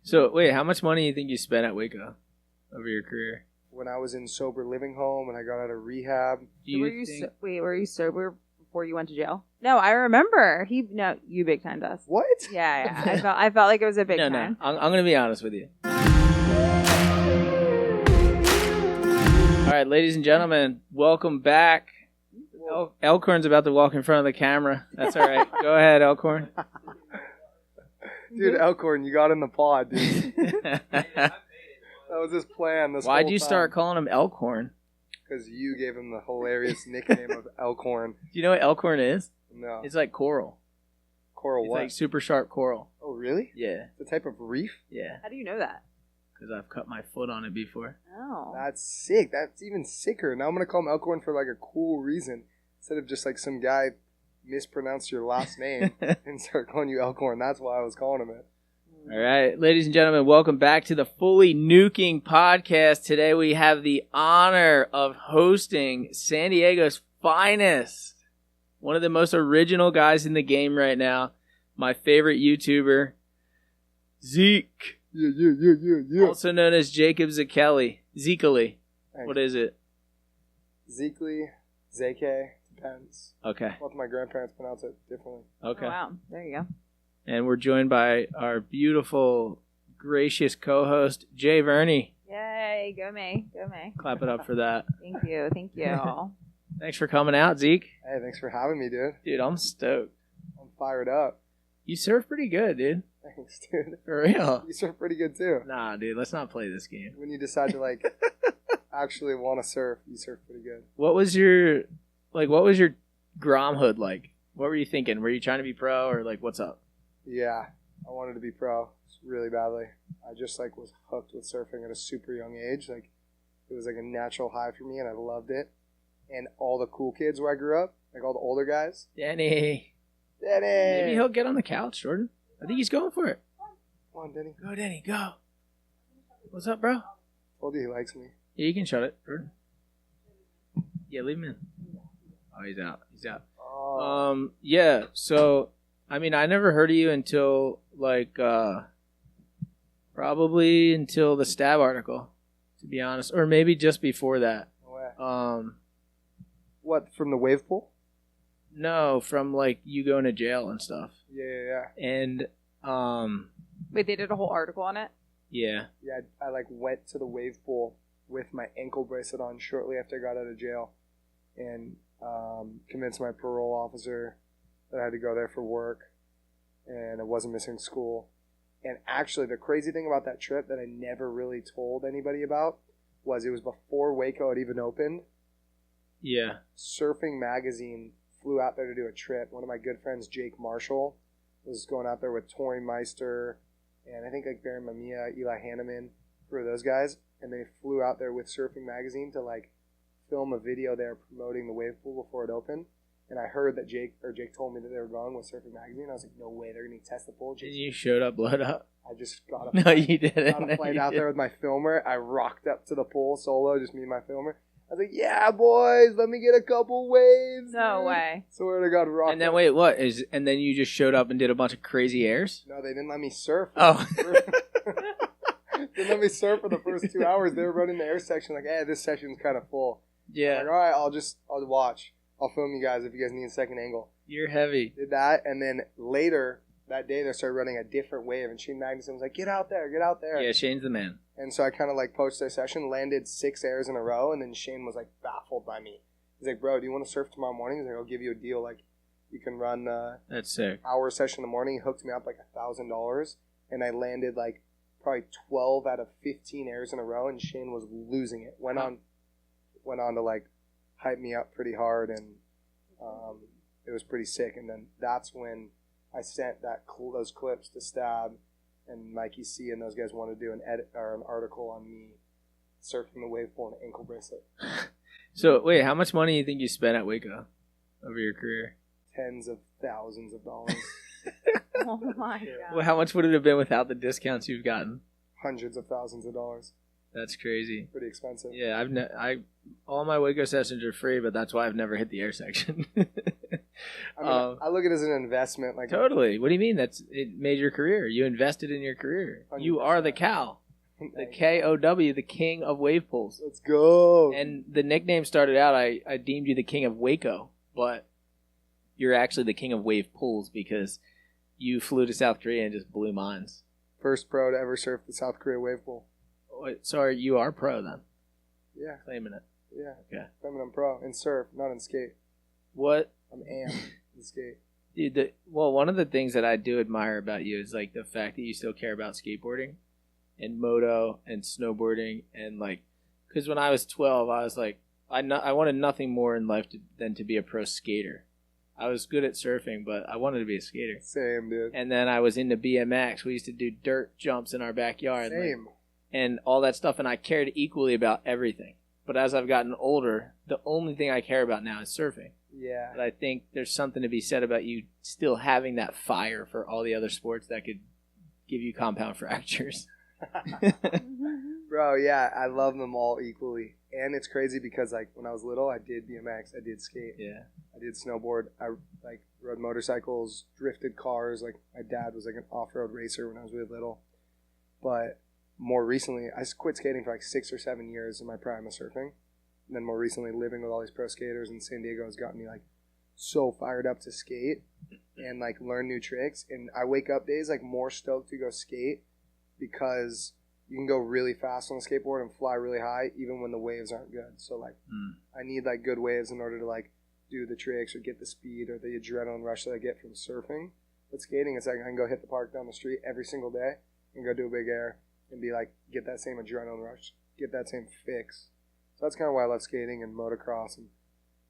So, wait, how much money do you think you spent at Waco over your career? When I was in sober living home and I got out of rehab. Were you sober before you went to jail? No, I remember. You big timed us. What? Yeah. I felt like it was a big time. No. I'm going to be honest with you. All right, ladies and gentlemen, welcome back. Elkhorn's about to walk in front of the camera. That's all right. Go ahead, Elkhorn. Dude, Elkhorn, you got in the pod, dude. That was his plan. Why'd you start calling him Elkhorn? Because you gave him the hilarious nickname of Elkhorn. Do you know what Elkhorn is? No. It's like coral. Coral what? It's like super sharp coral. Oh, really? Yeah. It's a type of reef? Yeah. How do you know that? Because I've cut my foot on it before. Oh. That's sick. That's even sicker. Now I'm going to call him Elkhorn for like a cool reason. Instead of just like some guy mispronounced your last name and start calling you Elkhorn. That's why I was calling him it. All right, ladies and gentlemen, welcome back to the Fully Nuking Podcast. Today we have the honor of hosting San Diego's finest, one of the most original guys in the game right now, my favorite YouTuber, Zeke. Yeah. Also known as Jacob Szekely. Zekely. What is it? Zekely, Szekely, depends. Okay. Both my grandparents pronounce it differently. Okay. Oh, wow. There you go. And we're joined by our beautiful, gracious co-host, Jay Verney. Yay, go me. Clap it up for that. Thank you. Thanks for coming out, Zeke. Hey, thanks for having me, dude. Dude, I'm stoked. I'm fired up. You surf pretty good, dude. Thanks, dude. For real. You surf pretty good, too. Nah, dude, let's not play this game. When you decide to, like, actually want to surf, you surf pretty good. What was your Gromhood like? What were you thinking? Were you trying to be pro or, like, what's up? Yeah, I wanted to be pro really badly. I just like was hooked with surfing at a super young age. Like it was like a natural high for me, and I loved it. And all the cool kids where I grew up, like all the older guys. Denny. Maybe he'll get on the couch, Jordan. I think he's going for it. Come on, Denny. Go, Denny, go. What's up, bro? Told you he likes me. Yeah, you can shut it, Jordan. Yeah, leave him in. Oh, he's out. Oh. Yeah. So. I mean, I never heard of you until, like, probably until the Stab article, to be honest. Or maybe just before that. No way. What, from the wave pool? No, from, like, you going to jail and stuff. Yeah. And, Wait, they did a whole article on it? Yeah. Yeah, I, like, went to the wave pool with my ankle bracelet on shortly after I got out of jail. And convinced my parole officer that I had to go there for work, and I wasn't missing school. And actually, the crazy thing about that trip that I never really told anybody about was it was before Waco had even opened. Yeah. Surfing Magazine flew out there to do a trip. One of my good friends, Jake Marshall, was going out there with Tori Meister, and I think like Barry Mamiya, Eli Hanneman, for those guys. And they flew out there with Surfing Magazine to like film a video there promoting the wave pool before it opened. And I heard that Jake told me that they were going with Surfing Magazine. I was like, no way, they're going to test the pool. And you showed up, blowed up? I just got a No, flight, you didn't. got a flight out there with my filmer. I rocked up to the pool solo, just me and my filmer. I was like, yeah, boys, let me get a couple waves. No dude. way. Swear to God, rocked And then, up. wait, what? And then you just showed up and did a bunch of crazy airs? No, they didn't let me surf. Oh. They didn't let me surf for the first 2 hours. They were running the air section like, hey, this section's kind of full. Yeah. I'm like, all right, I'll watch. I'll film you guys if you guys need a second angle. You're heavy. Did that, and then later that day they started running a different wave, and Shane Magnuson was like, get out there. Yeah, Shane's the man. And so I kind of like poached their session, landed 6 airs in a row, and then Shane was like baffled by me. He's like, bro, do you want to surf tomorrow morning? He's like, I'll give you a deal. Like, you can run That's sick. hour session in the morning. He hooked me up like $1,000, and I landed like probably 12 out of 15 airs in a row, and Shane was losing it. Went on to like hype me up pretty hard, and it was pretty sick. And then that's when I sent those clips to Stab and Mikey C, and those guys wanted to do an article on me surfing the wave pool and ankle bracelet. So, wait, how much money do you think you spent at Waco over your career? Tens of thousands of dollars. Oh my God. Well, how much would it have been without the discounts you've gotten? Hundreds of thousands of dollars. That's crazy. Pretty expensive. Yeah, all my Waco sessions are free, but that's why I've never hit the air section. I mean, I look at it as an investment. Like totally. What do you mean? It made your career. You invested in your career. 100%. You are the cow. The KOW, the king of wave pools. Let's go. And the nickname started out, I deemed you the king of Waco, but you're actually the king of wave pools because you flew to South Korea and just blew minds. First pro to ever surf the South Korea wave pool. So you are pro then? Yeah. Claiming it. Yeah. Okay. Claiming I'm pro in surf, not in skate. What? I'm in skate. Dude, one of the things that I do admire about you is like the fact that you still care about skateboarding and moto and snowboarding and like, because when I was 12, I was like, I wanted nothing more in life than to be a pro skater. I was good at surfing, but I wanted to be a skater. Same, dude. And then I was into BMX. We used to do dirt jumps in our backyard. Same. And all that stuff, and I cared equally about everything. But as I've gotten older, the only thing I care about now is surfing. Yeah. But I think there's something to be said about you still having that fire for all the other sports that could give you compound fractures. Bro, yeah, I love them all equally. And it's crazy because like when I was little, I did BMX, I did skate. Yeah. I did snowboard. I like rode motorcycles, drifted cars. Like my dad was like an off-road racer when I was really little. But more recently, I quit skating for like 6 or 7 years in my prime of surfing. And then more recently, living with all these pro skaters in San Diego has gotten me like so fired up to skate and like learn new tricks. And I wake up days like more stoked to go skate because you can go really fast on the skateboard and fly really high even when the waves aren't good. So like I need like good waves in order to like do the tricks or get the speed or the adrenaline rush that I get from surfing. But skating, it's like I can go hit the park down the street every single day and go do a big air and be like, get that same adrenaline rush, get that same fix. So that's kind of why I love skating and motocross and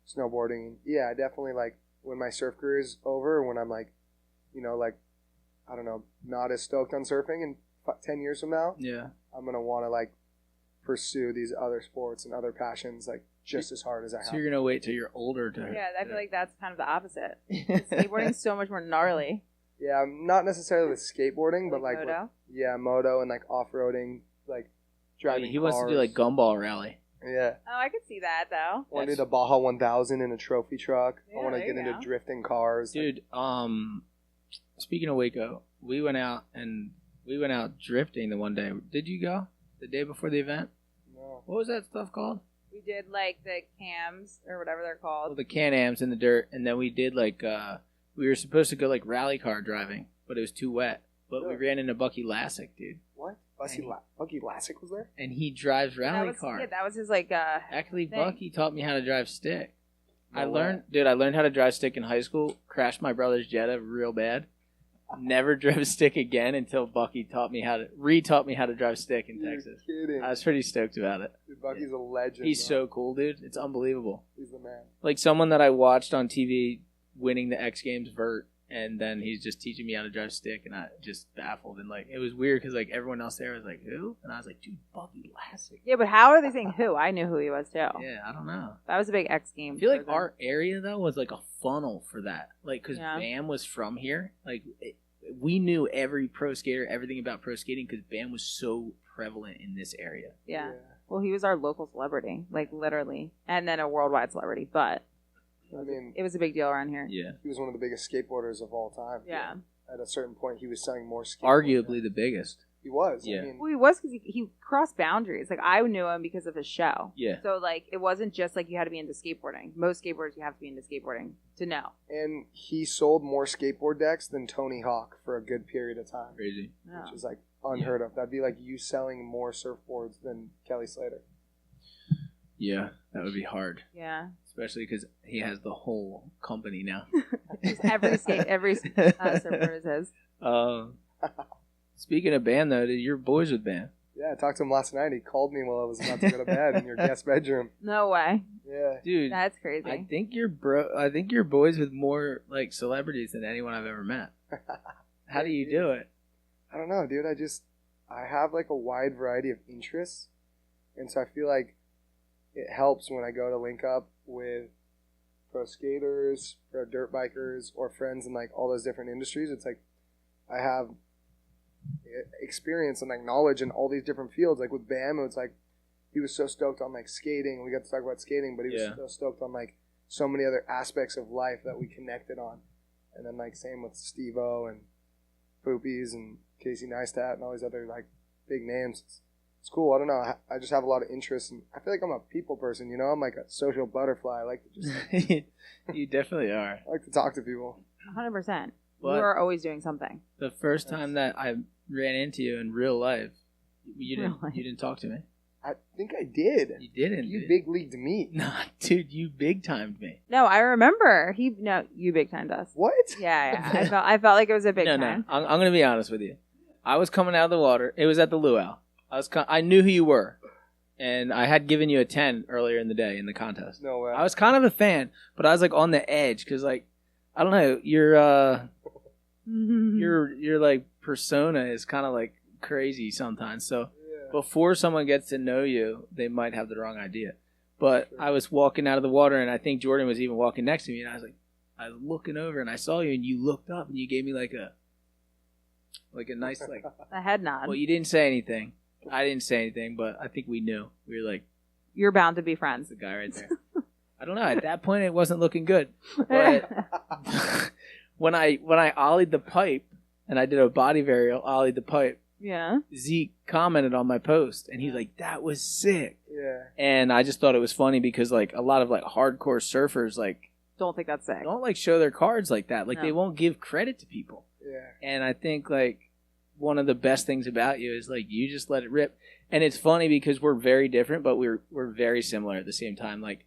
snowboarding. And yeah, I definitely like when my surf career is over, when I'm like, you know, like, I don't know, not as stoked on surfing and 10 years from now, yeah, I'm going to want to like pursue these other sports and other passions like just as hard as I have. So you're going to wait till you're older to... Yeah, I feel like that's kind of the opposite. Skateboarding is so much more gnarly. Yeah, not necessarily with skateboarding, but like moto? Moto and like off-roading, like driving He wants to do like gumball rally. Yeah. Oh, I could see that though. I want to do the Baja 1000 in a trophy truck. Yeah, I want to get into drifting cars. Dude, speaking of Waco, we went out drifting the one day. Did you go? The day before the event? No. What was that stuff called? We did like the cams or whatever they're called. Well, the Can-Ams in the dirt, and then we did like we were supposed to go like rally car driving, but it was too wet. But we ran into Bucky Lassick, dude. What? Bucky Lassick was there? And he drives rally cars. Yeah, that was his like Actually, thing. Bucky taught me how to drive stick. No I learned how to drive stick in high school. Crashed my brother's Jetta real bad. Never drove stick again until Bucky taught me how to drive stick in Texas. Kidding. I was pretty stoked about it. Dude, Bucky's a legend. He's so cool, dude. It's unbelievable. He's the man. Like someone that I watched on TV winning the X Games vert, and then he's just teaching me how to drive stick, and I just baffled. And like it was weird because like everyone else there was like, who? And I was like, dude, Bucky Lassick. Yeah, but how are they saying who? I knew who he was too. Yeah, I don't know. That was a big X game. I feel like our area though was like a funnel for that. Like because Bam was from here, like. We knew every pro skater, everything about pro skating because Bam was so prevalent in this area. Yeah. Well, he was our local celebrity, like literally, and then a worldwide celebrity. But it was a big deal around here. Yeah. He was one of the biggest skateboarders of all time. Yeah. At a certain point, he was selling more skateboards. Arguably the biggest. He was. Yeah. I mean, Well, he was because he crossed boundaries. Like I knew him because of his show. Yeah. So like it wasn't just like you had to be into skateboarding. Most skateboarders you have to be into skateboarding to know. and he sold more skateboard decks than Tony Hawk for a good period of time. Crazy. No. Which is like unheard of. That'd be like you selling more surfboards than Kelly Slater. Yeah, that would be hard. Yeah. Especially because he has the whole company now. every surfer is his. Speaking of Bam, though, you're boys with Bam. Yeah, I talked to him last night. He called me while I was about to go to bed in your guest bedroom. No way. Yeah. Dude, That's crazy. I think you're boys with more like celebrities than anyone I've ever met. How do you do it? I don't know, dude. I have like a wide variety of interests. And so I feel like it helps when I go to link up with pro skaters, pro dirt bikers, or friends in like all those different industries. It's like I have experience and like knowledge in all these different fields. Like with Bam, it's like he was so stoked on like skating. We got to talk about skating, but he was so stoked on like so many other aspects of life that we connected on. And then like same with Steve-O and Poopies and Casey Neistat and all these other like big names. It's cool. I don't know. I just have a lot of interest, and I feel like I'm a people person. I'm like a social butterfly. I like to just. You definitely are. I like to talk to people. 100%. But you are always doing something. The first time that I ran into you in real life, you didn't talk to me. I think I did. You didn't. You big leagued me. Nah, dude, you big timed me. No, I remember. You big timed us. What? Yeah. I felt like it was a big time. No. I'm gonna be honest with you. I was coming out of the water. It was at the luau. I knew who you were, and I had given you a 10 earlier in the day in the contest. No way. I was kind of a fan, but I was like on the edge because like I don't know, your like persona is kind of like crazy sometimes. So before someone gets to know you, they might have the wrong idea. But I was walking out of the water, and I think Jordan was even walking next to me, and I was looking over, and I saw you, and you looked up, and you gave me like a nice like a head nod. Well, you didn't say anything. I didn't say anything, but I think we knew. We were like, you're bound to be friends. The guy right there. I don't know. At that point, it wasn't looking good. But when I ollied the pipe, and I did a body varial, ollied the pipe, yeah. Zeke commented on my post, and he's like, that was sick. Yeah. And I just thought it was funny because like a lot of like hardcore surfers like don't think that's sick. Don't like show their cards like that. Like they won't give credit to people. Yeah. And I think like one of the best things about you is like you just let it rip. And it's funny because we're very different, but we're very similar at the same time. Like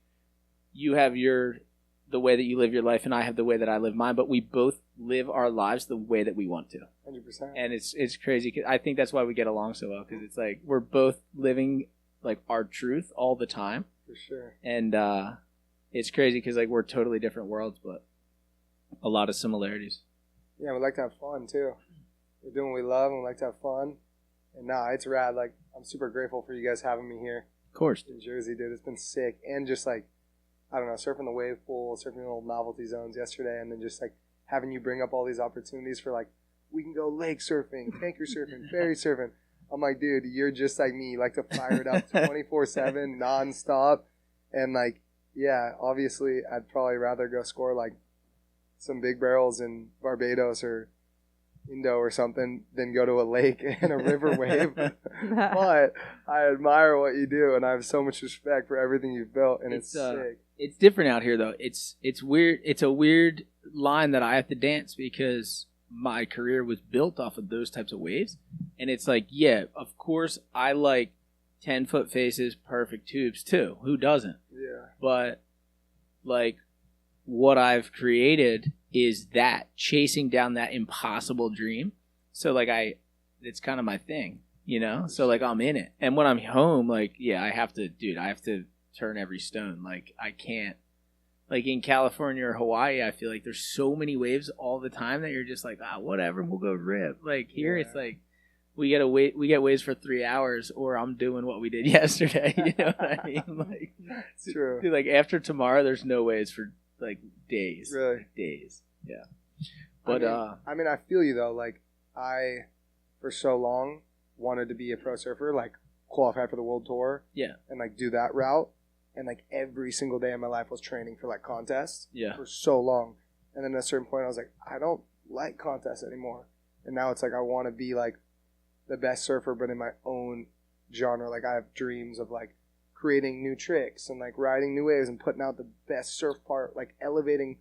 you have the way that you live your life, and I have the way that I live mine, but we both live our lives the way that we want to. 100%. And it's crazy. 'Cause I think that's why we get along so well, because it's like we're both living like our truth all the time. For sure. And it's crazy because like we're totally different worlds, but a lot of similarities. Yeah, we like to have fun too. We're doing what we love, and we like to have fun. And it's rad. Like I'm super grateful for you guys having me here. Of course. In Jersey, dude. It's been sick. And just like, I don't know, surfing the wave pool, surfing the old novelty zones yesterday, and then just like having you bring up all these opportunities for like, we can go lake surfing, tanker surfing, ferry surfing. I'm like, dude, you're just like me. You like to fire it up 24/7, nonstop. And like, yeah, obviously I'd probably rather go score like some big barrels in Barbados or Indo or something than go to a lake and a river wave. But I admire what you do, and I have so much respect for everything you've built, and it's sick. It's different out here though. It's weird. It's a weird line that I have to dance because my career was built off of those types of waves. And it's like, yeah, of course I like 10-foot faces, perfect tubes too. Who doesn't? Yeah. But like what I've created is that chasing down that impossible dream. So like it's kind of my thing, So like I'm in it. And when I'm home, like, yeah, I have to turn every stone. Like I can't, like in California or Hawaii, I feel like there's so many waves all the time that you're just like, whatever, we'll go rip. Like here, It's like we get waves for 3 hours, or I'm doing what we did yesterday. You know what I mean? Like it's true. Dude, like after tomorrow, there's no waves for like days. Really? Days. Yeah. But I mean, I feel you though. Like I, for so long, wanted to be a pro surfer, like qualify for the world tour. Yeah. And like do that route. And like every single day of my life was training for like contests. Yeah. For so long. And then at a certain point I was like, I don't like contests anymore. And now it's like I want to be like the best surfer, but in my own genre. Like I have dreams of like creating new tricks and like riding new waves and putting out the best surf part. Like elevating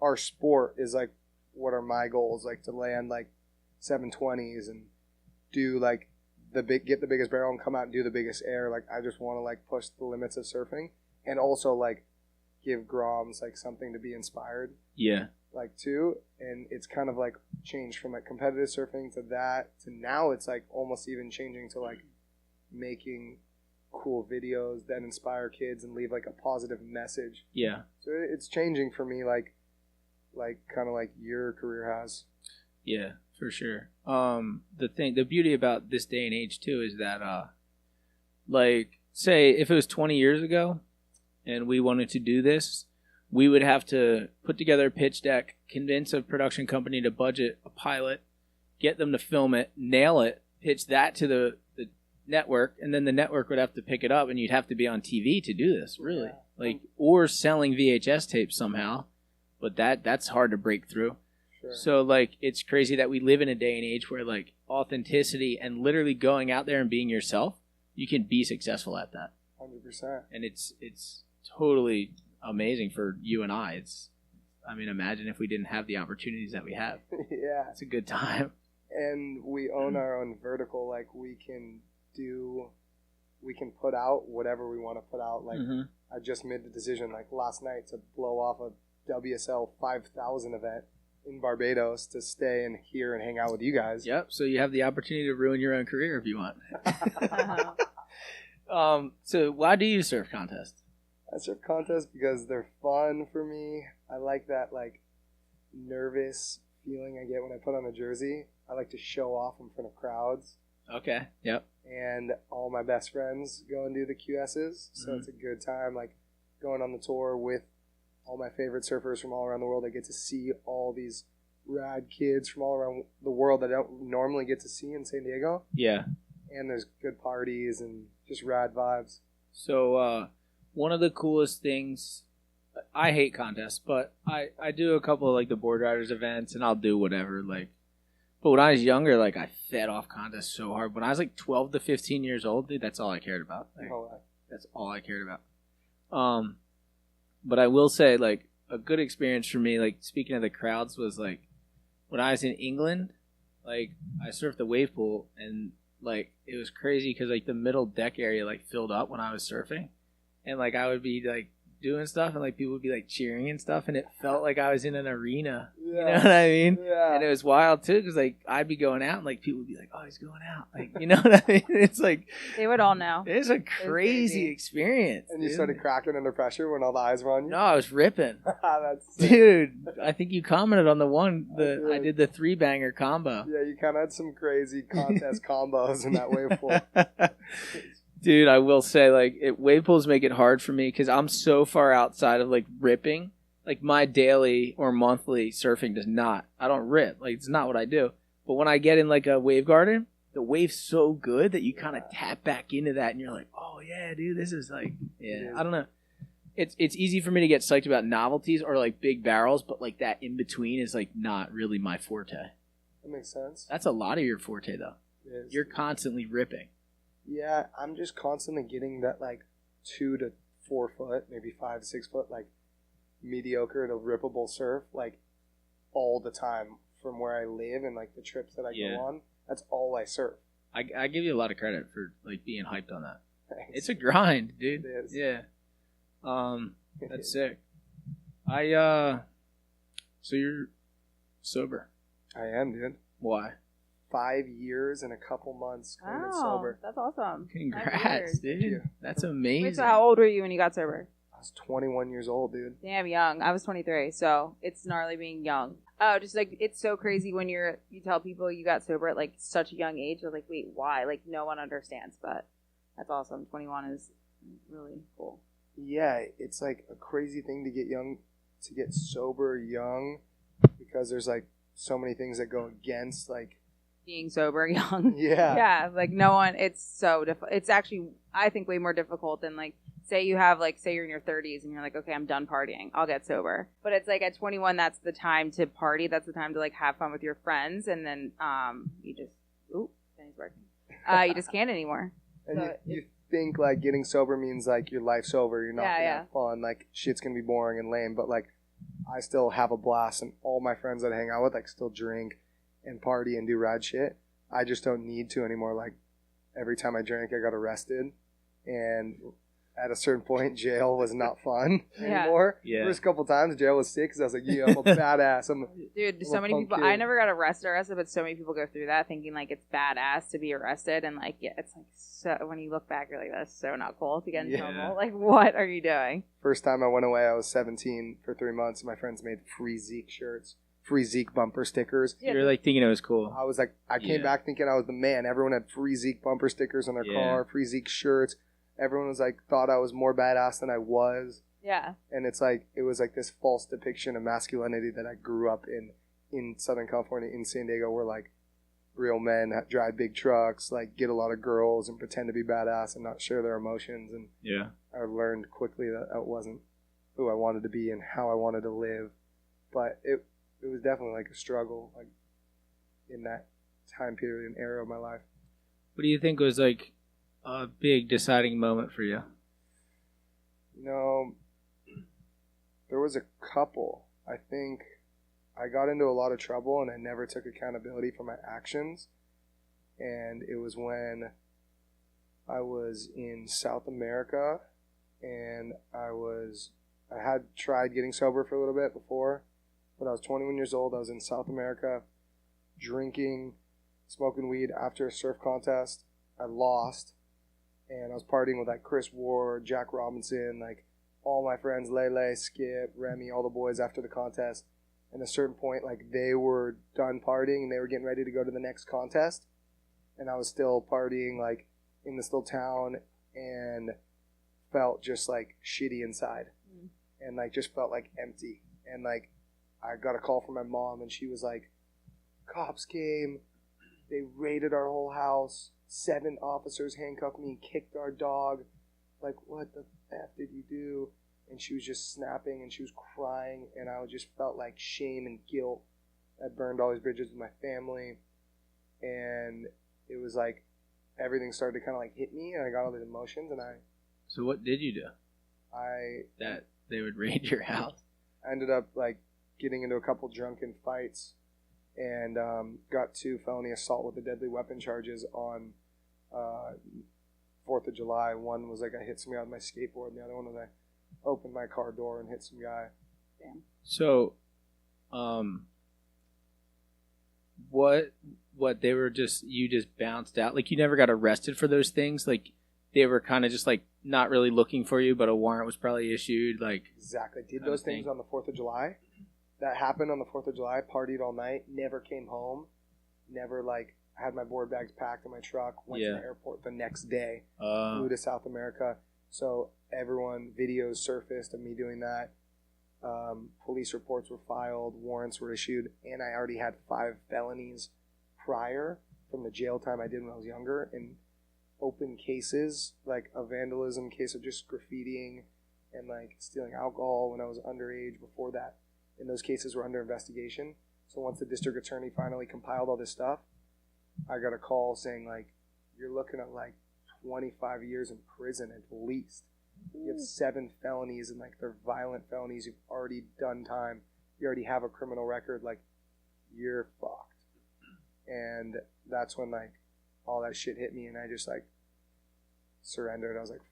our sport is like what are my goals, like to land like 720s and do like get the biggest barrel and come out and do the biggest air. Like I just want to like push the limits of surfing, and also like give Groms like something to be inspired. Yeah. Like too, and it's kind of like changed from like competitive surfing to that to now it's like almost even changing to like making cool videos that inspire kids and leave like a positive message. Yeah. So it's changing for me, like kind of like your career has. Yeah, for sure. The beauty about this day and age too is that, like, say if it was 20 years ago, and we wanted to do this, we would have to put together a pitch deck, convince a production company to budget a pilot, get them to film it, nail it, pitch that to the network, and then the network would have to pick it up, and you'd have to be on TV to do this, really. Or selling VHS tapes somehow, but that's hard to break through. Sure. So, it's crazy that we live in a day and age where, authenticity and literally going out there and being yourself, you can be successful at that. 100%. And it's totally amazing for you and I. Imagine if we didn't have the opportunities that we have. Yeah. It's a good time. And we own our own vertical. We can put out whatever we want to put out. I just made the decision, last night, to blow off a WSL 5000 event in Barbados to stay in here and hang out with you guys. Yep. So you have the opportunity to ruin your own career if you want. So why do you surf contests? I surf contests because they're fun for me. I like that nervous feeling I get when I put on a jersey. I like to show off in front of crowds. Okay. Yep. And all my best friends go and do the QSs, so it's a good time. Going on the tour with all my favorite surfers from all around the world. I get to see all these rad kids from all around the world that I don't normally get to see in San Diego. Yeah. And there's good parties and just rad vibes. So one of the coolest things, I hate contests, but I do a couple of the board riders events, and I'll do whatever. But when I was younger, I fed off contests so hard. When I was 12 to 15 years old, dude, that's all I cared about. That's all I cared about. But I will say, a good experience for me, speaking of the crowds, was when I was in England, I surfed the wave pool, and it was crazy because the middle deck area filled up when I was surfing, and I would be doing stuff, and people would be cheering and stuff, and it felt like I was in an arena. Yeah. You know what I mean? Yeah. And it was wild too, because I'd be going out, and people would be oh, he's going out, you know what I mean? It's they would all know. It's a crazy experience. And you started cracking under pressure when all the eyes were on you. No, I was ripping. That's dude. I think you commented on the one I did the 3-banger combo. Yeah, you kind of had some crazy contest combos in that wave pool. Dude, I will say, wave pools make it hard for me because I'm so far outside of, ripping. My daily or monthly surfing does not. I don't rip. It's not what I do. But when I get in, a wave garden, the wave's so good that you kind of tap back into that, and you're oh, yeah, dude, this is, yeah, I don't know. It's easy for me to get psyched about novelties or, big barrels, but, that in-between is, not really my forte. That makes sense. That's a lot of your forte, though. It is. You're constantly ripping. Yeah, I'm just constantly getting that 2 to 4 foot, maybe 5 to 6 foot, mediocre to rippable surf, all the time from where I live and the trips that I go on. That's all I surf. I give you a lot of credit for being hyped on that. Thanks. It's a grind, dude. It is. Yeah. That's sick. So you're sober. I am, dude. Why? 5 years and a couple months clean and sober. That's awesome. Congrats, dude. That's amazing. Wait, so how old were you when you got sober? I was 21 years old, dude. Damn young. I was 23, so it's gnarly being young. Oh, just it's so crazy when you tell people you got sober at such a young age. They're wait, why? No one understands, but that's awesome. 21 is really cool. Yeah, it's a crazy thing to get sober young, because there's so many things that go against being sober young. Yeah. Yeah, no one, it's so difficult. It's actually, I think, way more difficult than say you have say you're in your 30s and you're okay, I'm done partying, I'll get sober. But it's at 21, that's the time to party, that's the time to have fun with your friends, and then you just Penny's working. You just can't anymore. And so you think getting sober means your life's over, you're not gonna have fun, shit's gonna be boring and lame, but I still have a blast, and all my friends that I hang out with still drink and party and do rad shit. I just don't need to anymore. Every time I drank, I got arrested, and at a certain point, jail was not fun anymore. Yeah. First couple times, jail was sick because I was yeah, I'm a badass. Dude, so many people. Kid. I never got arrested, but so many people go through that thinking it's badass to be arrested, and it's so. When you look back, you're that's so not cool to get in trouble. What are you doing? First time I went away, I was 17 for 3 months. And my friends made free Zeke shirts. Free Zeke bumper stickers. Yeah. You're thinking it was cool. I was I came back thinking I was the man. Everyone had free Zeke bumper stickers on their car, free Zeke shirts. Everyone was thought I was more badass than I was. Yeah. And it's it was this false depiction of masculinity that I grew up in Southern California, in San Diego, where real men drive big trucks, like get a lot of girls and pretend to be badass and not share their emotions. And Yeah. I learned quickly that that wasn't who I wanted to be and how I wanted to live. But it was definitely like a struggle, like in that time period and era of my life. What do you think was like a big deciding moment for you? You know, there was a couple. I think I got into a lot of trouble and I never took accountability for my actions. And it was when I was in South America and I had tried getting sober for a little bit before, but I was 21 years old. I was in South America drinking, smoking weed after a surf contest. I lost, and I was partying with like Chris Ward, Jack Robinson, like all my friends, Lele, Skip, Remy, all the boys after the contest. And at a certain point, like they were done partying and they were getting ready to go to the next contest, and I was still partying like in this little town and felt just like shitty inside and like just felt like empty. And like I got a call from my mom and she was like, cops came, they raided our whole house, 7 officers handcuffed me and kicked our dog. Like, what the F did you do? And she was just snapping and she was crying, and I just felt like shame and guilt. I burned all these bridges with my family, and it was like everything started to kind of like hit me, and I got all these emotions, and So what did you do? That they would raid your house? I ended up like getting into a couple drunken fights and got 2 felony assault with a deadly weapon charges on 4th of July. One was like I hit somebody on my skateboard, and the other one was I opened my car door and hit some guy. Damn. So, what they were you just bounced out? Like you never got arrested for those things? Like they were kind of just like not really looking for you, but a warrant was probably issued? Like exactly. Did those things on the 4th of July. That happened on the 4th of July. Partied all night. Never came home. Never like had my board bags packed in my truck. Went to the airport the next day. Flew to South America. So videos surfaced of me doing that. Police reports were filed, warrants were issued, and I already had 5 felonies prior from the jail time I did when I was younger, and open cases, like a vandalism case of just graffitiing and like stealing alcohol when I was underage before that. And those cases were under investigation. So once the district attorney finally compiled all this stuff, I got a call saying like, you're looking at like 25 years in prison at least. You have 7 felonies, and like they're violent felonies. You've already done time. You already have a criminal record. Like, you're fucked. And that's when like all that shit hit me, and I just like surrendered. I was like,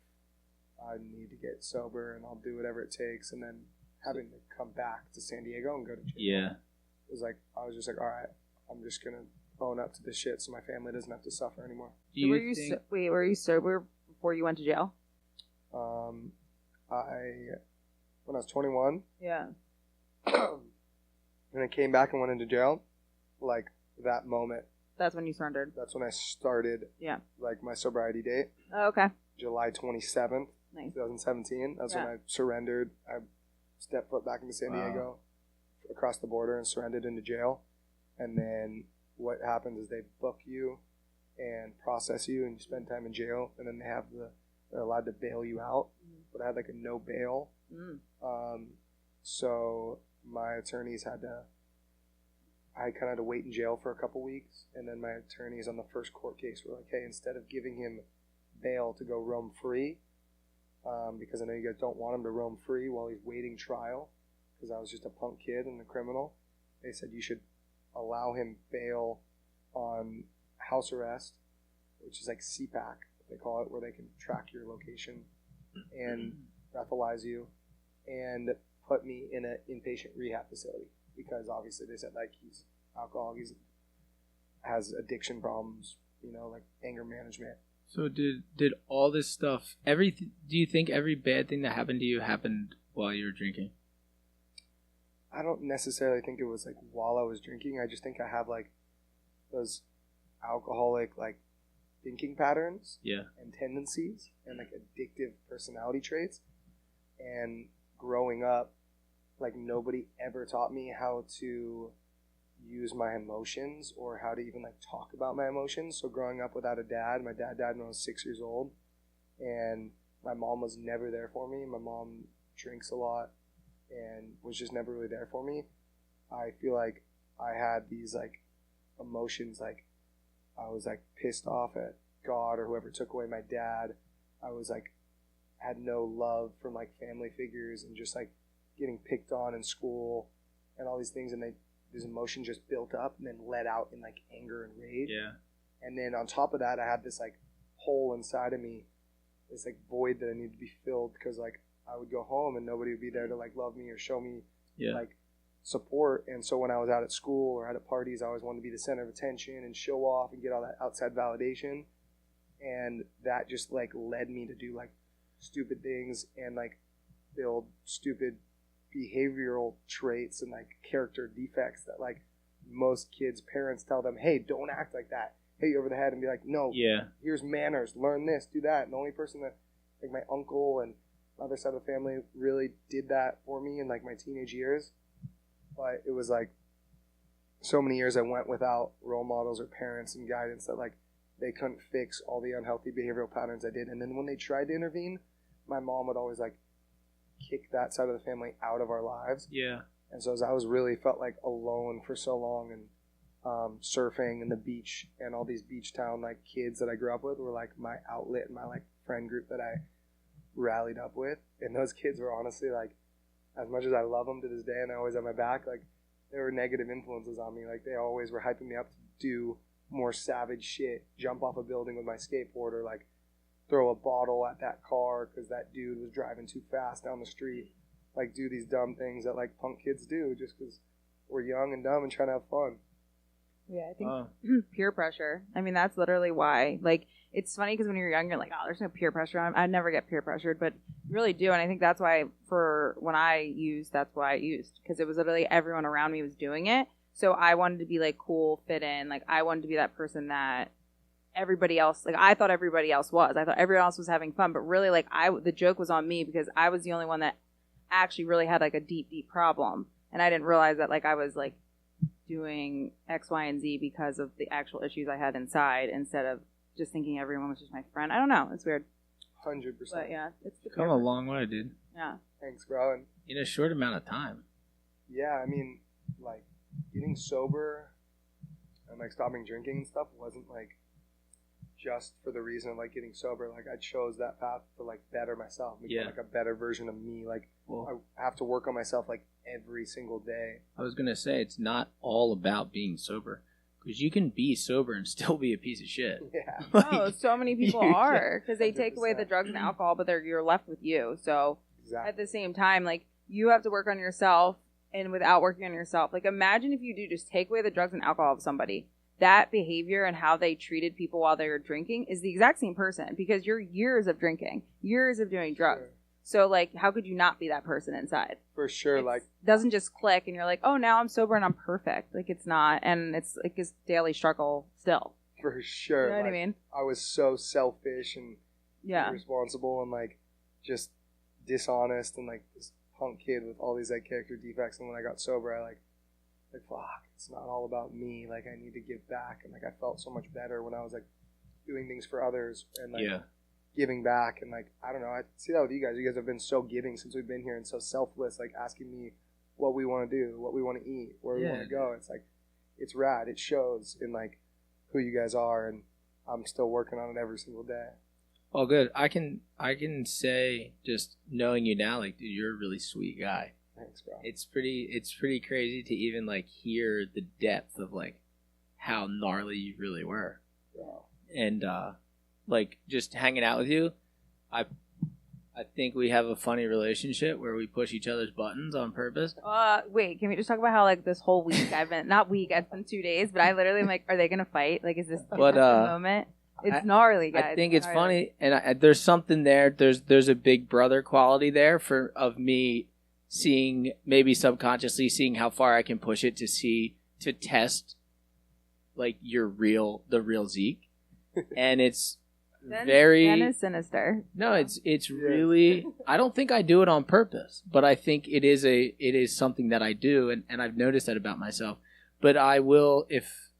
I need to get sober, and I'll do whatever it takes. And then having to come back to San Diego and go to jail. Yeah. It was like I was just like, all right, I'm just gonna own up to this shit, so my family doesn't have to suffer anymore. Were you sober before you went to jail? When I was 21, Yeah. when I came back and went into jail, like that moment, That's when you surrendered. that's when I started, Yeah. like my sobriety date, Oh, okay. July 27th, Nice. 2017. That's when I surrendered. I stepped foot back into San Diego, across the border, and surrendered into jail. And then what happens is they book you and process you, and you spend time in jail, and then they're allowed to bail you out. But I had like a no bail. So my attorneys I kind of had to wait in jail for a couple weeks, and then my attorneys on the first court case were like, hey, instead of giving him bail to go roam free, because I know you guys don't want him to roam free while he's waiting trial, because I was just a punk kid and a criminal, they said you should allow him bail on house arrest, which is like CPAC, they call it, where they can track your location and breathalyze you and put me in an inpatient rehab facility, because obviously they said like he's alcoholic, has addiction problems, like anger management. So did all this stuff, do you think every bad thing that happened to you happened while you were drinking? I don't necessarily think it was like while I was drinking. I just think I have like those alcoholic like thinking patterns and tendencies and like addictive personality traits. And growing up, like nobody ever taught me how to use my emotions or how to even like talk about my emotions. So growing up without a dad, my dad died when I was 6 years old, and my mom was never there for me. My mom drinks a lot and was just never really there for me. I feel like I had these like emotions, like I was like pissed off at God or whoever took away my dad. I was like had no love from like family figures and just like getting picked on in school and all these things, and this emotion just built up and then let out in like anger and rage. Yeah. And then on top of that, I had this like hole inside of me, this like void that I needed to be filled, because like I would go home and nobody would be there to like love me or show me like support. And so when I was out at school or out at parties, I always wanted to be the center of attention and show off and get all that outside validation. And that just like led me to do like stupid things and like build stupid behavioral traits and like character defects that like most kids' parents tell them, hey, don't act like that, hit you over the head and be like, no, here's manners, learn this, do that. And the only person that like my uncle and my other side of the family really did that for me in like my teenage years. But it was like so many years I went without role models or parents and guidance that like they couldn't fix all the unhealthy behavioral patterns I did. And then when they tried to intervene, my mom would always like kick that side of the family out of our lives. Yeah. And so as I was really felt like alone for so long, and surfing and the beach and all these beach town like kids that I grew up with were like my outlet and my like friend group that I rallied up with. And those kids were honestly like, as much as I love them to this day and they always have my back, like they were negative influences on me. Like they always were hyping me up to do more savage shit, jump off a building with my skateboard, or like throw a bottle at that car because that dude was driving too fast down the street. Like do these dumb things that like punk kids do just because we're young and dumb and trying to have fun. Yeah, I think peer pressure. I mean, that's literally why. Like, it's funny because when you're young, you're like, oh, there's no peer pressure. I'd never get peer pressured, but you really do. And I think that's why when I used, that's why I used. Because it was literally everyone around me was doing it. So I wanted to be, like, cool, fit in. Like, I wanted to be that person that everybody else, like, I thought everybody else was. I thought everyone else was having fun. But really, like, the joke was on me because I was the only one that actually really had, like, a deep, deep problem. And I didn't realize that, like, I was, like, doing X, Y, and Z because of the actual issues I had inside instead of just thinking everyone was just my friend. I don't know. It's weird. 100%. But yeah, it's come a long way, dude. Yeah. Thanks, bro. And in a short amount of time. Yeah, I mean, like, getting sober and, like, stopping drinking and stuff wasn't, like, just for the reason of, like, getting sober. Like, I chose that path to, like, better myself. Become, like, a better version of me. Like, I have to work on myself, like, every single day. I was going to say, it's not all about being sober. Because you can be sober and still be a piece of shit. Yeah. Oh, so many people are. Because they take away the drugs and alcohol, but you're left with you. So at the same time, like, you have to work on yourself. And without working on yourself, like, imagine if you do just take away the drugs and alcohol of somebody. That behavior and how they treated people while they were drinking is the exact same person. Because you're years of drinking, years of doing drugs. Sure. So, like, how could you not be that person inside? For sure, it doesn't just click and you're like, oh, now I'm sober and I'm perfect. Like, it's not. And it's like this daily struggle still. For sure. You know what I mean? I was so selfish and irresponsible and, like, just dishonest and, like, this punk kid with all these, like, character defects. And when I got sober, I, like, fuck, it's not all about me. Like, I need to give back. And, like, I felt so much better when I was, like, doing things for others and, like, giving back. And, like, I don't know, I see that with you guys. You guys have been so giving since we've been here and so selfless, like, asking me what we want to do, what we want to eat, where we want to go. It's, like, it's rad. It shows in, like, who you guys are, and I'm still working on it every single day. Oh, good. I can say, just knowing you now, like, dude, you're a really sweet guy. Thanks, bro. It's pretty crazy to even, like, hear the depth of, like, how gnarly you really were. Yeah. And, like, just hanging out with you, I think we have a funny relationship where we push each other's buttons on purpose. Wait, can we just talk about how, like, this whole week it's been 2 days, but I literally am like, are they going to fight? Like, is this the moment? It's gnarly, guys. I think it's funny, and there's something there. There's a big brother quality there of me seeing, maybe subconsciously seeing how far I can push it to test, like, the real Zeke, and it's Ben is sinister. No, it's really. I don't think I do it on purpose, but I think it is something that I do, and I've noticed that about myself. but I will if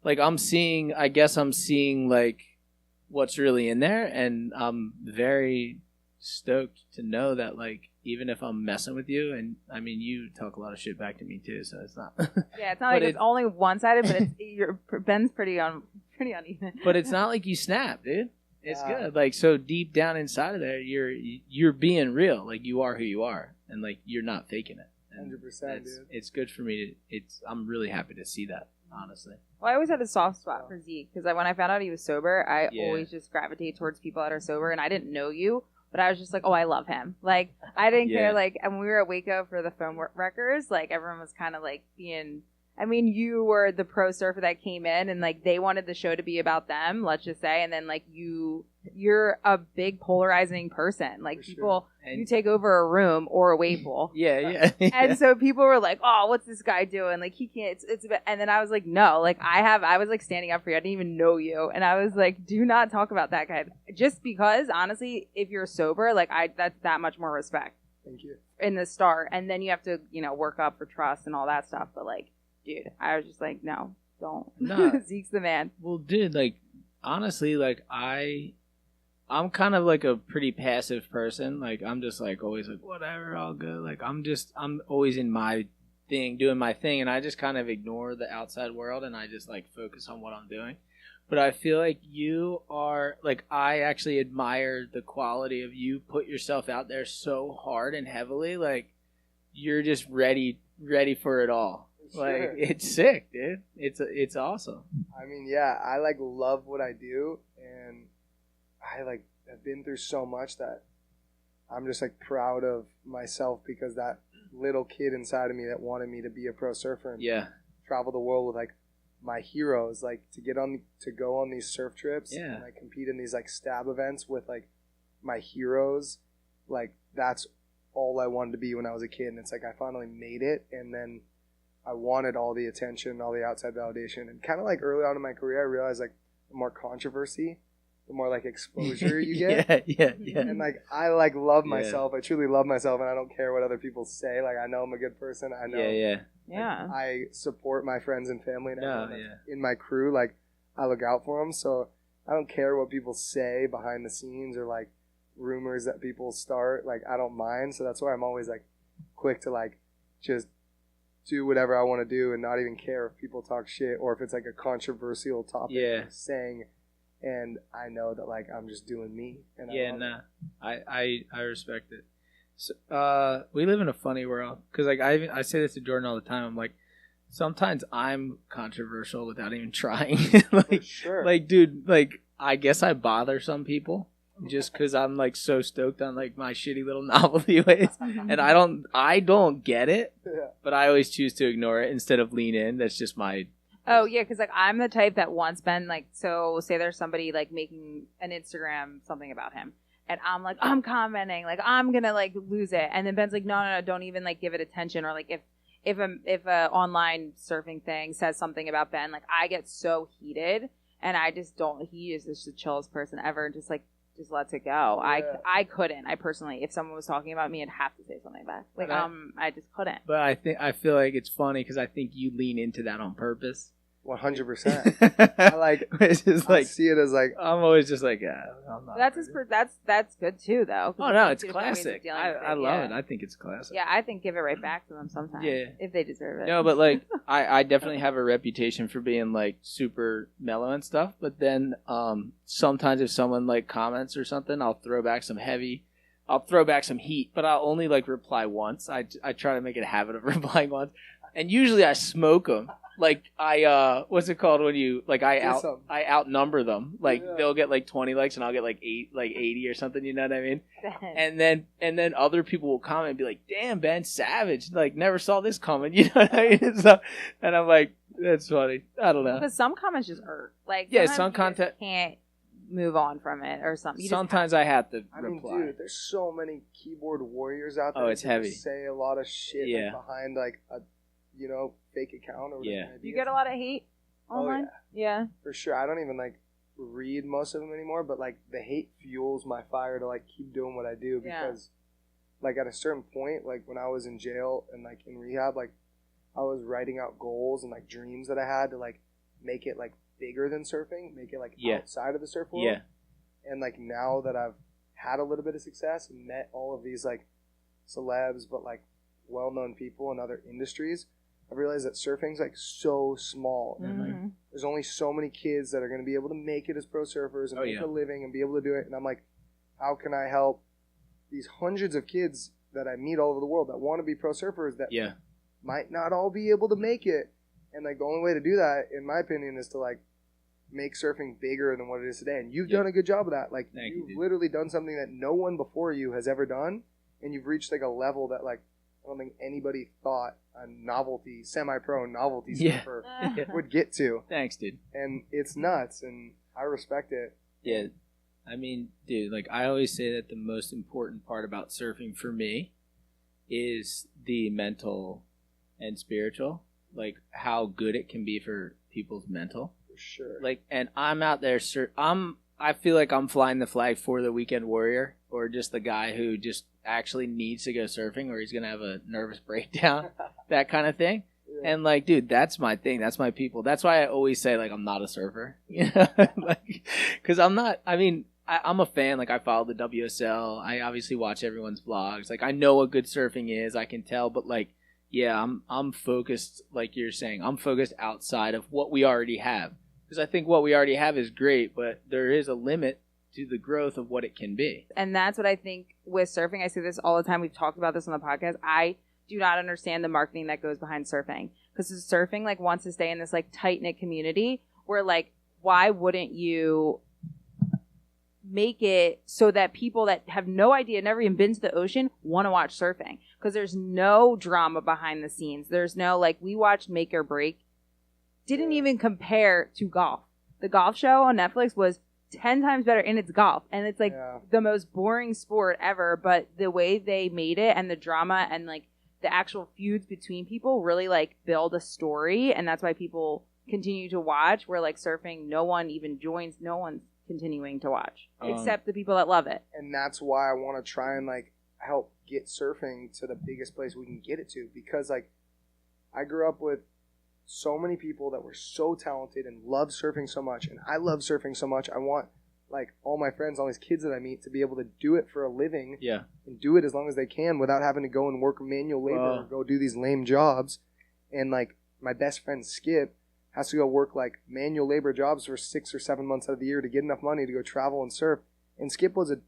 like I guess I'm seeing like what's really in there, and I'm very stoked to know that like even if I'm messing with you, and I mean you talk a lot of shit back to me too, so it's not. Yeah, it's not like it's only one sided, but Ben's pretty uneven. But it's not like you snap, dude. It's good. Like so deep down inside of there, you're being real. Like you are who you are, and like you're not faking it. 100%, dude. It's good for me. I'm really happy to see that, honestly. Well, I always had a soft spot for Zeke because when I found out he was sober, I always just gravitate towards people that are sober, and I didn't know you, but I was just like, oh, I love him. Like I didn't care. Like, and when we were at Waco for the phone wreckers, like everyone was kind of like being. I mean, you were the pro surfer that came in, and like they wanted the show to be about them, let's just say, and then like you're a big polarizing person. Like for people, you take over a room or a wave pool. Yeah. And so people were like, "Oh, what's this guy doing? Like he can't." It's and then I was like, "No, like I was like standing up for you. I didn't even know you, and I was like, do not talk about that guy, just because honestly, if you're sober, like that's that much more respect." Thank you. In the start, and then you have to work up for trust and all that stuff, but like. Dude, I was just like, no, don't. No. Zeke's the man. Well, dude, like, honestly, like, I'm kind of like a pretty passive person. Like, I'm just like always like, whatever, I'll go. Like, I'm always in my thing, doing my thing, and I just kind of ignore the outside world, and I just like focus on what I'm doing. But I feel like you are, like, I actually admire the quality of you put yourself out there so hard and heavily. Like, you're just ready for it all. Sure. Like, it's sick, dude. It's awesome. I mean, yeah, I like love what I do, and I like have been through so much that I'm just like proud of myself, because that little kid inside of me that wanted me to be a pro surfer and travel the world with like my heroes, like to go on these surf trips and like compete in these like stab events with like my heroes. Like that's all I wanted to be when I was a kid, and it's like I finally made it, and then I wanted all the attention, all the outside validation, and kind of like early on in my career, I realized like the more controversy, the more like exposure you get. Yeah. And like I like love myself. I truly love myself, and I don't care what other people say. Like I know I'm a good person. I know. Yeah. I support my friends and family and everyone in my crew. Like I look out for them, so I don't care what people say behind the scenes or like rumors that people start. Like I don't mind. So that's why I'm always like quick to like just do whatever I want to do and not even care if people talk shit or if it's like a controversial topic saying, and I know that like I'm just doing me. And I respect it. So, we live in a funny world, because like I say this to Jordan all the time. I'm like, sometimes I'm controversial without even trying. Like, for sure. Like, dude, like I guess I bother some people. Just because I'm like so stoked on like my shitty little novelty ways, and I don't get it, but I always choose to ignore it instead of lean in. That's just my. Oh yeah, because like I'm the type that once been like, so say there's somebody like making an Instagram something about him, and I'm like, I'm commenting, like I'm gonna like lose it, and then Ben's like, no, don't even like give it attention, or like if a online surfing thing says something about Ben, like I get so heated, and I just don't. He is just the chillest person ever, just lets it go. Yeah. I couldn't. I personally, if someone was talking about me, I'd have to say something back. Like I just couldn't. But I feel like it's funny because I think you lean into that on purpose. 100%. I like. It's just like see it as like I'm always just like I'm not that's good too though. Oh no, it's classic. I love it. I think it's classic. Yeah, I think give it right back to them sometimes. Yeah, if they deserve it. No, but like I definitely have a reputation for being like super mellow and stuff. But then sometimes if someone like comments or something, I'll throw back some heat. But I'll only like reply once. I try to make it a habit of replying once, and usually I smoke them. Like what's it called when you like I outnumber them. Like they'll get like 20 likes and I'll get like 80 or something. You know what I mean? and then other people will comment and be like, "Damn, Ben, savage! Like never saw this coming." You know what I mean? So, and I'm like, that's funny. I don't know. But some comments just hurt. Like some content can't move on from it or something. Sometimes I have to reply. Mean, dude, there's so many keyboard warriors out there. Oh, it's heavy. Say a lot of shit behind like a fake account or whatever. You get a lot of hate online? Yeah. For sure. I don't even like read most of them anymore, but like the hate fuels my fire to like keep doing what I do, because like at a certain point, like when I was in jail and like in rehab, like I was writing out goals and like dreams that I had to like make it like bigger than surfing, make it like outside of the surf world. Yeah. And like now that I've had a little bit of success and met all of these like celebs, but like well-known people in other industries, I've realized that surfing's like so small. And like there's only so many kids that are going to be able to make it as pro surfers and make a living and be able to do it. And I'm like, how can I help these hundreds of kids that I meet all over the world that want to be pro surfers that might not all be able to make it? And like the only way to do that, in my opinion, is to like make surfing bigger than what it is today. And you've done a good job of that. Like you've literally done something that no one before you has ever done, and you've reached like a level that like I don't think anybody thought a novelty, semi-pro novelty surfer would get to. Thanks, dude. And it's nuts, and I respect it. Yeah. I mean, dude, like I always say that the most important part about surfing for me is the mental and spiritual, like how good it can be for people's mental. For sure. Like, and I'm out there, I feel like I'm flying the flag for the weekend warrior, or just the guy who just actually needs to go surfing, or he's going to have a nervous breakdown, that kind of thing. Yeah. And like, dude, that's my thing. That's my people. That's why I always say like, I'm not a surfer, you know, like, cause I'm not, I mean, I'm a fan. Like I follow the WSL. I obviously watch everyone's vlogs. Like I know what good surfing is. I can tell, but like, yeah, I'm focused. Like you're saying, I'm focused outside of what we already have. Because I think what we already have is great, but there is a limit to the growth of what it can be. And that's what I think with surfing. I say this all the time. We've talked about this on the podcast. I do not understand the marketing that goes behind surfing. Because surfing like wants to stay in this like tight-knit community where like, why wouldn't you make it so that people that have no idea, never even been to the ocean, want to watch surfing? Because there's no drama behind the scenes. There's no like, we watched Make or Break. Didn't even compare to golf. The golf show on Netflix was 10 times better, and it's golf. And it's like the most boring sport ever, but the way they made it and the drama and like the actual feuds between people really like build a story, and that's why people continue to watch, where like surfing, no one even joins, no one's continuing to watch, except the people that love it. And that's why I want to try and like help get surfing to the biggest place we can get it to, because like I grew up with so many people that were so talented and loved surfing so much, and I love surfing so much. I want like all my friends, all these kids that I meet, to be able to do it for a living, and do it as long as they can without having to go and work manual labor or go do these lame jobs. And like my best friend Skip has to go work like manual labor jobs for 6 or 7 months out of the year to get enough money to go travel and surf. And Skip was a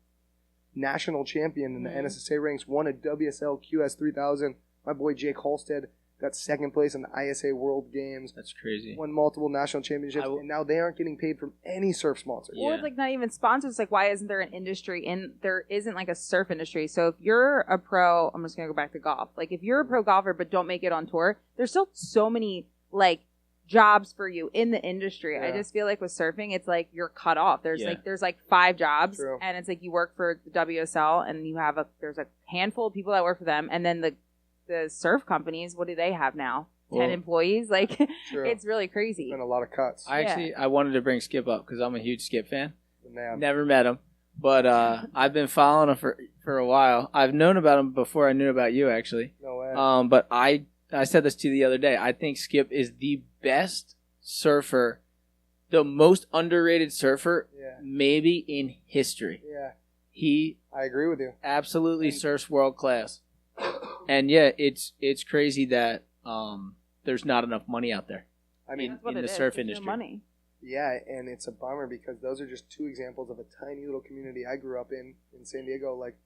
national champion in the NSSA ranks, won a WSL QS 3000. My boy Jake Halstead got second place in the ISA World Games. That's crazy. Won multiple national championships, and now they aren't getting paid from any surf sponsor. Or it's like not even sponsors. It's like, why isn't there an industry? And there isn't like a surf industry. So if you're a pro, I'm just going to go back to golf. Like if you're a pro golfer but don't make it on tour, there's still so many like jobs for you in the industry. I just feel like with surfing, it's like you're cut off. There's like 5 jobs. True. And it's like you work for the WSL and you have there's a handful of people that work for them, and then the surf companies, what do they have now? 10 employees? Like, it's really crazy. And a lot of cuts. I wanted to bring Skip up because I'm a huge Skip fan. Man. Never met him, but I've been following him for a while. I've known about him before I knew about you, actually. No way. But I said this to you the other day. I think Skip is the best surfer, the most underrated surfer, maybe in history. Yeah. I agree with you. Absolutely surfs world class. And yeah, it's crazy that there's not enough money out there. I mean, in the surf industry. No money. Yeah, and it's a bummer because those are just 2 examples of a tiny little community I grew up in San Diego. Like,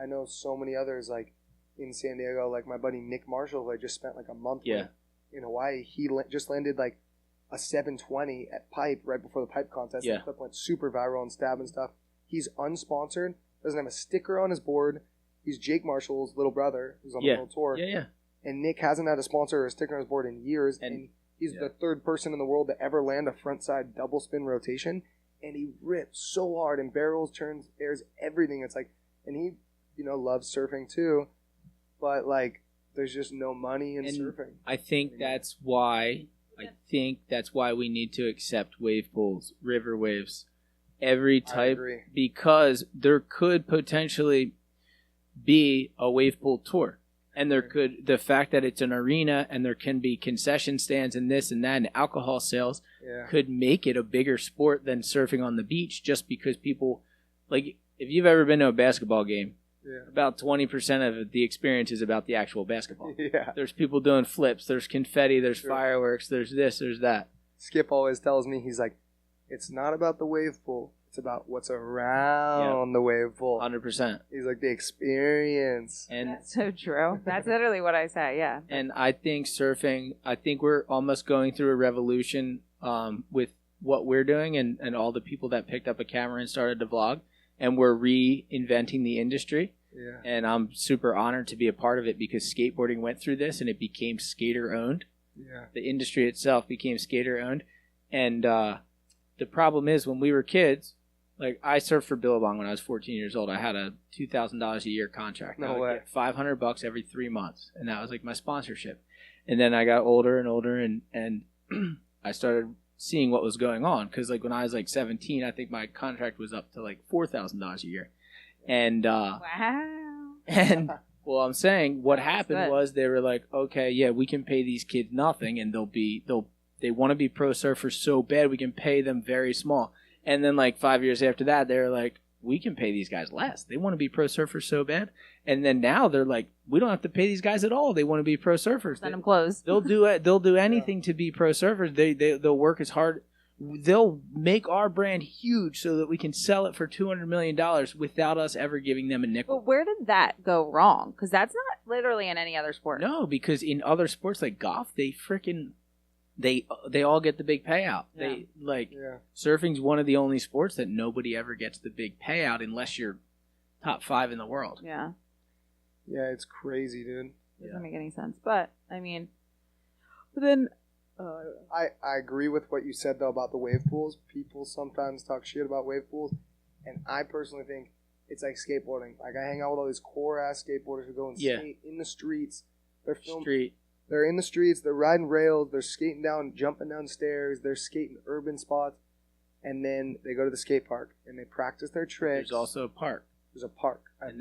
I know so many others like in San Diego. Like my buddy Nick Marshall, who I just spent like a month with in Hawaii. He just landed like a 720 at Pipe right before the Pipe contest. Yeah. The clip went super viral and Stab and stuff. He's unsponsored, doesn't have a sticker on his board. He's Jake Marshall's little brother who's on the world tour. Yeah. And Nick hasn't had a sponsor or a sticker on his board in years. And he's the 3rd person in the world to ever land a frontside double spin rotation. And he rips so hard and barrels, turns, airs, everything. It's like, and he, loves surfing too. But like, there's just no money in surfing. I think that's why we need to accept wave pools, river waves, every type, because there could potentially be a wave pool tour. And the fact that it's an arena and there can be concession stands and this and that and alcohol sales could make it a bigger sport than surfing on the beach, just because people, like, if you've ever been to a basketball game, about 20% of the experience is about the actual basketball. Yeah. There's people doing flips, there's confetti, there's fireworks, there's this, there's that. Skip always tells me, he's like, it's not about the wave pool. It's about what's around the wave pool. 100%. He's like, the experience. And that's so true. That's literally what I say, yeah. And I think surfing, we're almost going through a revolution with what we're doing and all the people that picked up a camera and started to vlog. And we're reinventing the industry. Yeah. And I'm super honored to be a part of it, because skateboarding went through this and it became skater-owned. Yeah. The industry itself became skater-owned. And the problem is, when we were kids, like, I surfed for Billabong when I was 14 years old. I had a $2,000 a year contract. No way. Get $500 every 3 months, and that was like my sponsorship. And then I got older and older, and I started seeing what was going on, because like when I was like 17, I think my contract was up to like $4,000 a year. And wow. And well, I'm saying what happened was they were like, okay, yeah, we can pay these kids nothing, and they want to be pro surfers so bad, we can pay them very small. And then like 5 years after that, they're like, we can pay these guys less. They want to be pro surfers so bad. And then now they're like, we don't have to pay these guys at all. They want to be pro surfers. Send them clothes. They'll do it. They'll do anything to be pro surfers. They'll work as hard. They'll make our brand huge so that we can sell it for $200 million without us ever giving them a nickel. But where did that go wrong? Because that's not literally in any other sport. No, because in other sports like golf, they freaking... They all get the big payout. Yeah. Surfing's one of the only sports that nobody ever gets the big payout unless you're top 5 in the world. Yeah. Yeah, it's crazy, dude. Doesn't make any sense. But, I mean, but then... I agree with what you said, though, about the wave pools. People sometimes talk shit about wave pools, and I personally think it's like skateboarding. Like, I hang out with all these core-ass skateboarders who go and skate in the streets. They're in the streets, they're riding rails, they're skating down, jumping down stairs, they're skating urban spots, and then they go to the skate park and they practice their tricks. There's also a park. There's a park. A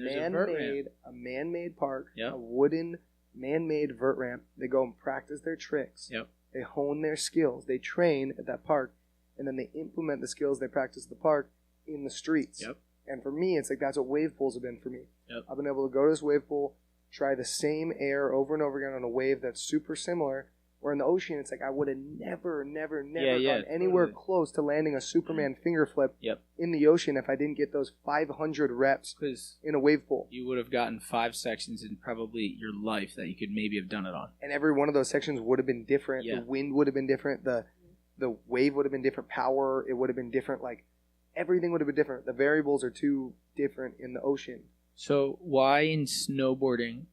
man-made park, a wooden man-made vert ramp. They go and practice their tricks. Yep. They hone their skills. They train at that park, and then they implement the skills they practice at the park in the streets. Yep. And for me, it's like that's what wave pools have been for me. Yep. I've been able to go to this wave pool, try the same air over and over again on a wave that's super similar. Where in the ocean, it's like I would have never gone anywhere close to landing a Superman finger flip in the ocean if I didn't get those 500 reps in a wave pool. You would have gotten 5 sections in probably your life that you could maybe have done it on. And every one of those sections would have been different. Yeah. The wind would have been different. The wave would have been different. Power, it would have been different. Like, everything would have been different. The variables are too different in the ocean. So why in snowboarding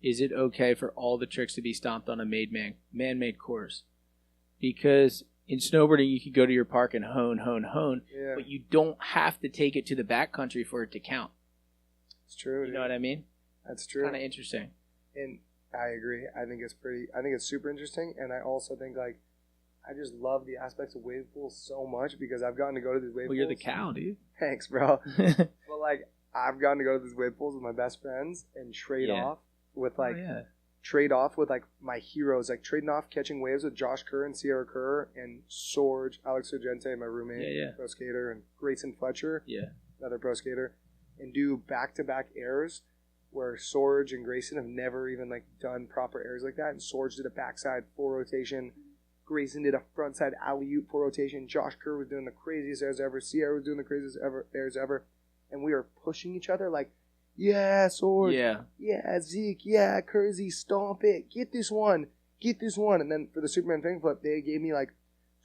is it okay for all the tricks to be stomped on a man-made course? Because in snowboarding, you could go to your park and hone, but you don't have to take it to the backcountry for it to count. It's true. You know what I mean? That's true. Kind of interesting. And I agree. I think it's super interesting, and I also think, like, I just love the aspects of wave pools so much because I've gotten to go to these wave pools. Well, you're the cow, dude. Thanks, bro. But, like, I've gotten to go to these wave pools with my best friends and trade off with, like, my heroes, like trading off catching waves with Josh Kerr and Sierra Kerr and Sorge, Alex Sargente, my roommate, pro skater, and Grayson Fletcher, another pro skater, and do back-to-back airs where Sorge and Grayson have never even, like, done proper airs like that. And Sorge did a backside full rotation. Grayson did a frontside alley-oop full rotation. Josh Kerr was doing the craziest airs ever. Sierra was doing the craziest airs ever. And we were pushing each other like, yeah, Sorge. Yeah, Zeke. Yeah, Kersey, stomp it. Get this one. And then for the Superman finger flip, they gave me, like,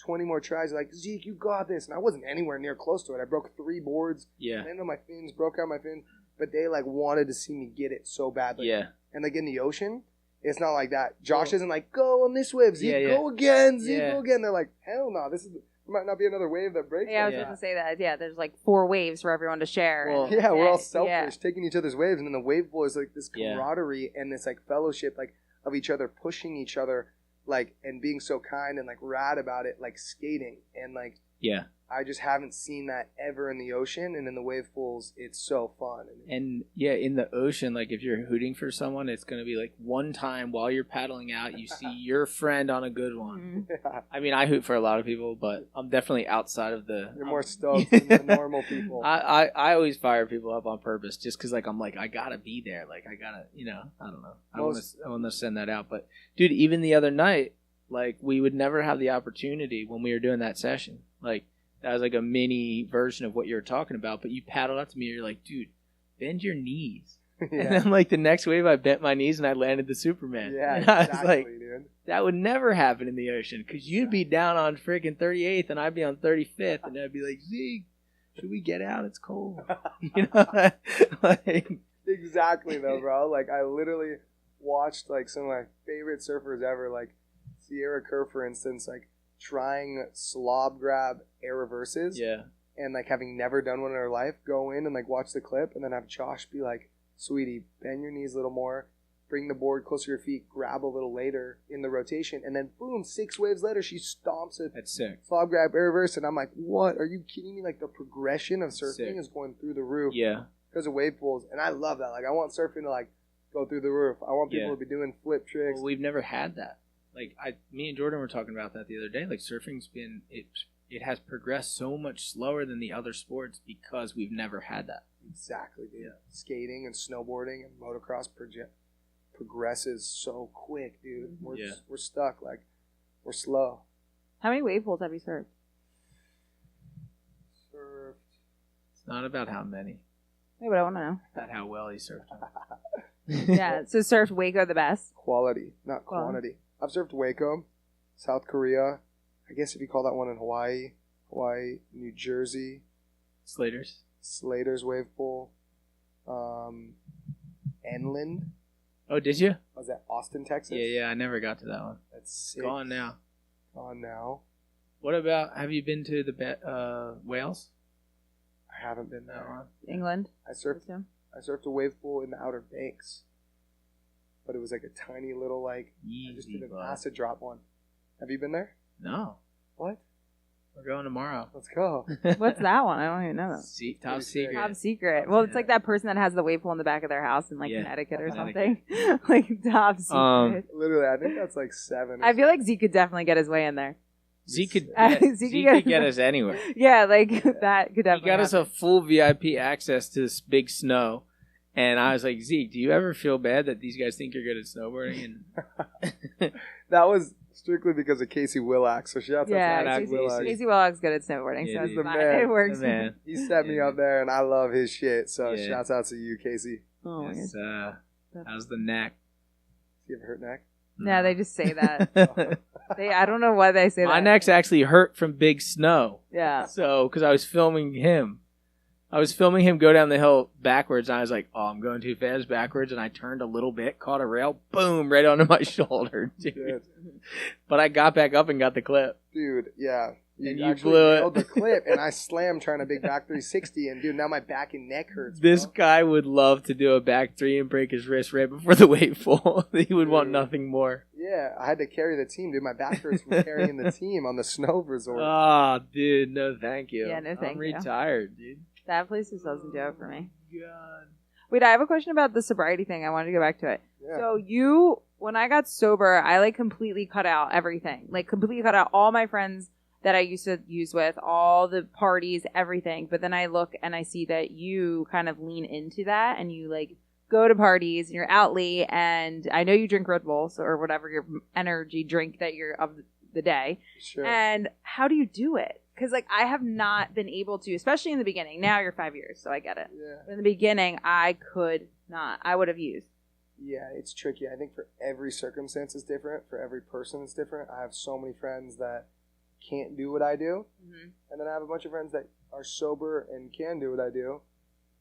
20 more tries. Like, Zeke, you got this. And I wasn't anywhere near close to it. I broke 3 boards. Yeah. I know my fins, broke out my fins. But they, like, wanted to see me get it so badly. Yeah. And, like, in the ocean, it's not like that. Josh isn't like, go on this wave, Zeke, go again, Zeke, go again. They're like, hell no, there might not be another wave that breaks. Yeah, I was going to say that. Yeah, there's like 4 waves for everyone to share. Well, we're all selfish, taking each other's waves. And then the wave pool is like this camaraderie and this like fellowship like of each other, pushing each other, like, and being so kind and like rad about it, like skating. And like Yeah. I just haven't seen that ever in the ocean, and in the wave pools, it's so fun. And yeah, in the ocean, like if you're hooting for someone, it's going to be like one time while you're paddling out, you see your friend on a good one. Yeah. I mean, I hoot for a lot of people, but I'm definitely outside of the... You're more stoked than the normal people. I always fire people up on purpose just because, like, I'm like, I got to be there. Like, I got to, I don't know. I want to send that out. But, dude, even the other night, like, we would never have the opportunity when we were doing that session. Like, that was like a mini version of what you were talking about, but you paddled up to me and you're like, dude, bend your knees. Yeah. And then like the next wave I bent my knees and I landed the Superman. Yeah, and I exactly, was like, dude. that would never happen in the ocean because you'd be down on freaking 38th and I'd be on 35th and I'd be like, Zeke, should we get out? It's cold. Like, exactly though, bro. Like I literally watched like some of my favorite surfers ever, like Sierra Kerr, for instance, like trying slob grab air reverses. Yeah. And like having never done one in her life, go in and like watch the clip and then have Josh be like, sweetie, bend your knees a little more, bring the board closer to your feet, grab a little later in the rotation, and then boom, 6 waves later, she stomps it. That's sick. Slob grab air reverse, and I'm like, what? Are you kidding me? Like the progression of surfing Sick. is going through the roof. Yeah. Because of wave pools, and I love that. Like I want surfing to like go through the roof. I want people to be doing flip tricks. Well, we've never had that. Like me and Jordan were talking about that the other day. Like surfing's been it has progressed so much slower than the other sports because we've never had that. Exactly, dude. Yeah. Skating and snowboarding and motocross progresses so quick, dude. We're stuck. Like we're slow. How many wave pools have you surfed? It's not about how many. Yeah, but I want to know. About how well he surfed. Yeah, so surfed Waco the best. Quality, not quantity. I've surfed Waco, South Korea. I guess if you call that one in Hawaii, New Jersey. Slater's wave pool. Enland. Oh, did you? Was that Austin, Texas? Yeah, I never got to that one. That's sick. Gone now. What about, have you been to the Wales? I haven't been there. England. I surfed a wave pool in the Outer Banks. But it was like a tiny little like, I just did an acid drop one. Have you been there? No. What? We're going tomorrow. Let's go. What's that one? I don't even know that. Top secret. Top secret. Well, it's like that person that has the wave pool in the back of their house in like Connecticut or something. Like top secret. Literally, I think that's like 7. I feel like Zeke could definitely get his way in there. Zeke could get us anywhere. Yeah, like that could definitely. He got us a full VIP access to this big snow. And I was like, Zeke, do you ever feel bad that these guys think you're good at snowboarding? And that was strictly because of Casey Willax. So shouts out to Willax. Casey Willax good at snowboarding, so he's the man. It works. The man. He set me up there, and I love his shit. So shouts out to you, Casey. Oh my God. How's the neck? Do you ever hurt neck? No, they just say that. I don't know why they say that. My neck's actually hurt from big snow. Yeah. So, because I was filming him. I was filming him go down the hill backwards, and I was like, oh, I'm going too fast backwards, and I turned a little bit, caught a rail, boom, right onto my shoulder, dude. But I got back up and got the clip. Dude, yeah. You blew it. The clip, and I slammed trying to big back 360, and dude, now my back and neck hurts. This guy would love to do a back 3 and break his wrist right before the wave pool. He would want nothing more. Yeah, I had to carry the team, dude. My back hurts from carrying the team on the snow resort. Oh, dude, no thank you. Yeah, no thank you. I'm retired, dude. That place just doesn't do it for me. God. Wait, I have a question about the sobriety thing. I wanted to go back to it. Yeah. So when I got sober, I like completely cut out everything. Like completely cut out all my friends that I used to use with, all the parties, everything. But then I look and I see that you kind of lean into that and you like go to parties and you're out late, and I know you drink Red Bulls or whatever your energy drink that you're of the day. Sure. And how do you do it? Because, like, I have not been able to, especially in the beginning. Now you're 5 years, so I get it. Yeah. But in the beginning, I could not. I would have used. Yeah, it's tricky. I think for every circumstance is different. For every person it's different. I have so many friends that can't do what I do. Mm-hmm. And then I have a bunch of friends that are sober and can do what I do.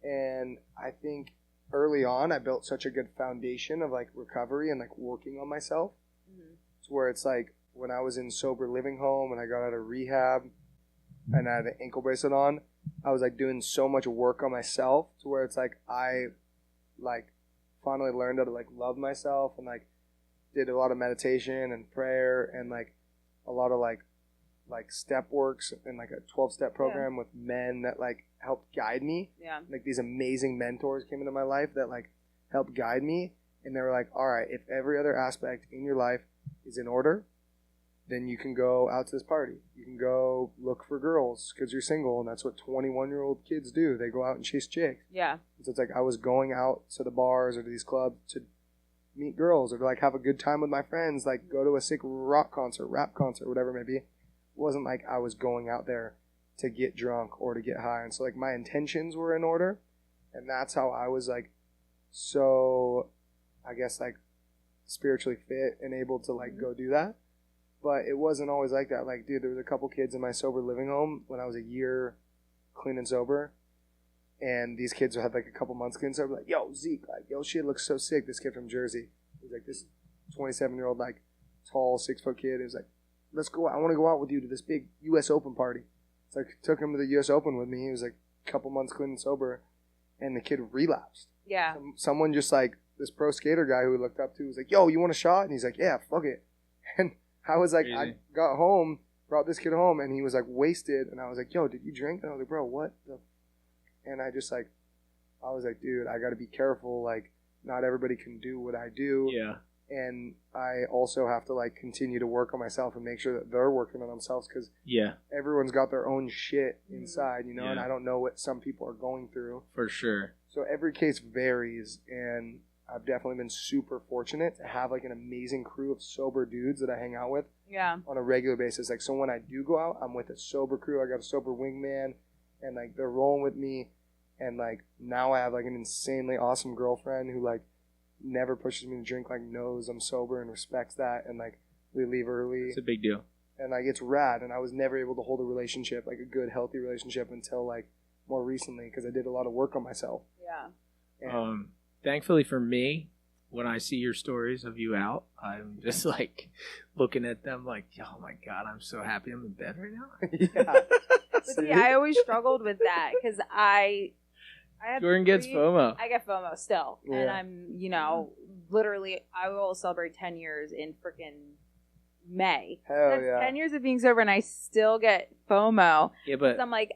And I think early on, I built such a good foundation of, like, recovery and, like, working on myself. Mm-hmm. To where it's, like, when I was in sober living home and I got out of rehab, and I had an ankle bracelet on, I was like doing so much work on myself to where it's like I like finally learned how to like love myself, and like did a lot of meditation and prayer and like a lot of like like step works and like a 12-step program with men that like helped guide me. Yeah. Like these amazing mentors came into my life that like helped guide me. And they were like, all right, if every other aspect in your life is in order, then you can go out to this party. You can go look for girls because you're single, and that's what 21-year-old kids do. They go out and chase chicks. Yeah. And so it's like I was going out to the bars or to these clubs to meet girls or to like have a good time with my friends, like go to a sick rock concert, rap concert, whatever it may be. It wasn't like I was going out there to get drunk or to get high. And so like my intentions were in order, and that's how I was like so, I guess like spiritually fit and able to like go do that. But it wasn't always like that. Like, dude, there was a couple kids in my sober living home when I was a year clean and sober. And these kids had like a couple months clean and sober. Like, yo, Zeke, like, yo, shit looks so sick. This kid from Jersey. He's like this 27-year-old, like, tall, 6-foot kid. He was like, let's go out. I want to go out with you to this big U.S. Open party. So I took him to the U.S. Open with me. He was like a couple months clean and sober. And the kid relapsed. Yeah. Someone just like, this pro skater guy who we looked up to was like, yo, you want a shot? And he's like, yeah, fuck it. And I was like, Crazy. I got home, brought this kid home, and he was like wasted. And I was like, yo, did you drink? And I was like, bro, what the? And I just like, I was like, dude, I got to be careful. Like, not everybody can do what I do. Yeah. And I also have to like continue to work on myself and make sure that they're working on themselves because everyone's got their own shit inside, you know, and I don't know what some people are going through. For sure. So every case varies, and I've definitely been super fortunate to have like an amazing crew of sober dudes that I hang out with on a regular basis. Like, so when I do go out, I'm with a sober crew. I got a sober wingman, and like they're rolling with me. And like now I have like an insanely awesome girlfriend who like never pushes me to drink, like knows I'm sober and respects that. And like we leave early. It's a big deal. And like it's rad. And I was never able to hold a relationship, like a good, healthy relationship until like more recently because I did a lot of work on myself. Yeah. And thankfully for me, when I see your stories of you out, I'm just like looking at them like, oh my God, I'm so happy I'm in bed right now. yeah. But see, I always struggled with that because I have Jordan gets FOMO. I get FOMO still. Yeah. And I'm, you know, literally, I will celebrate 10 years in freaking May. Hell That's yeah. 10 years of being sober and I still get FOMO. Yeah, but I'm like,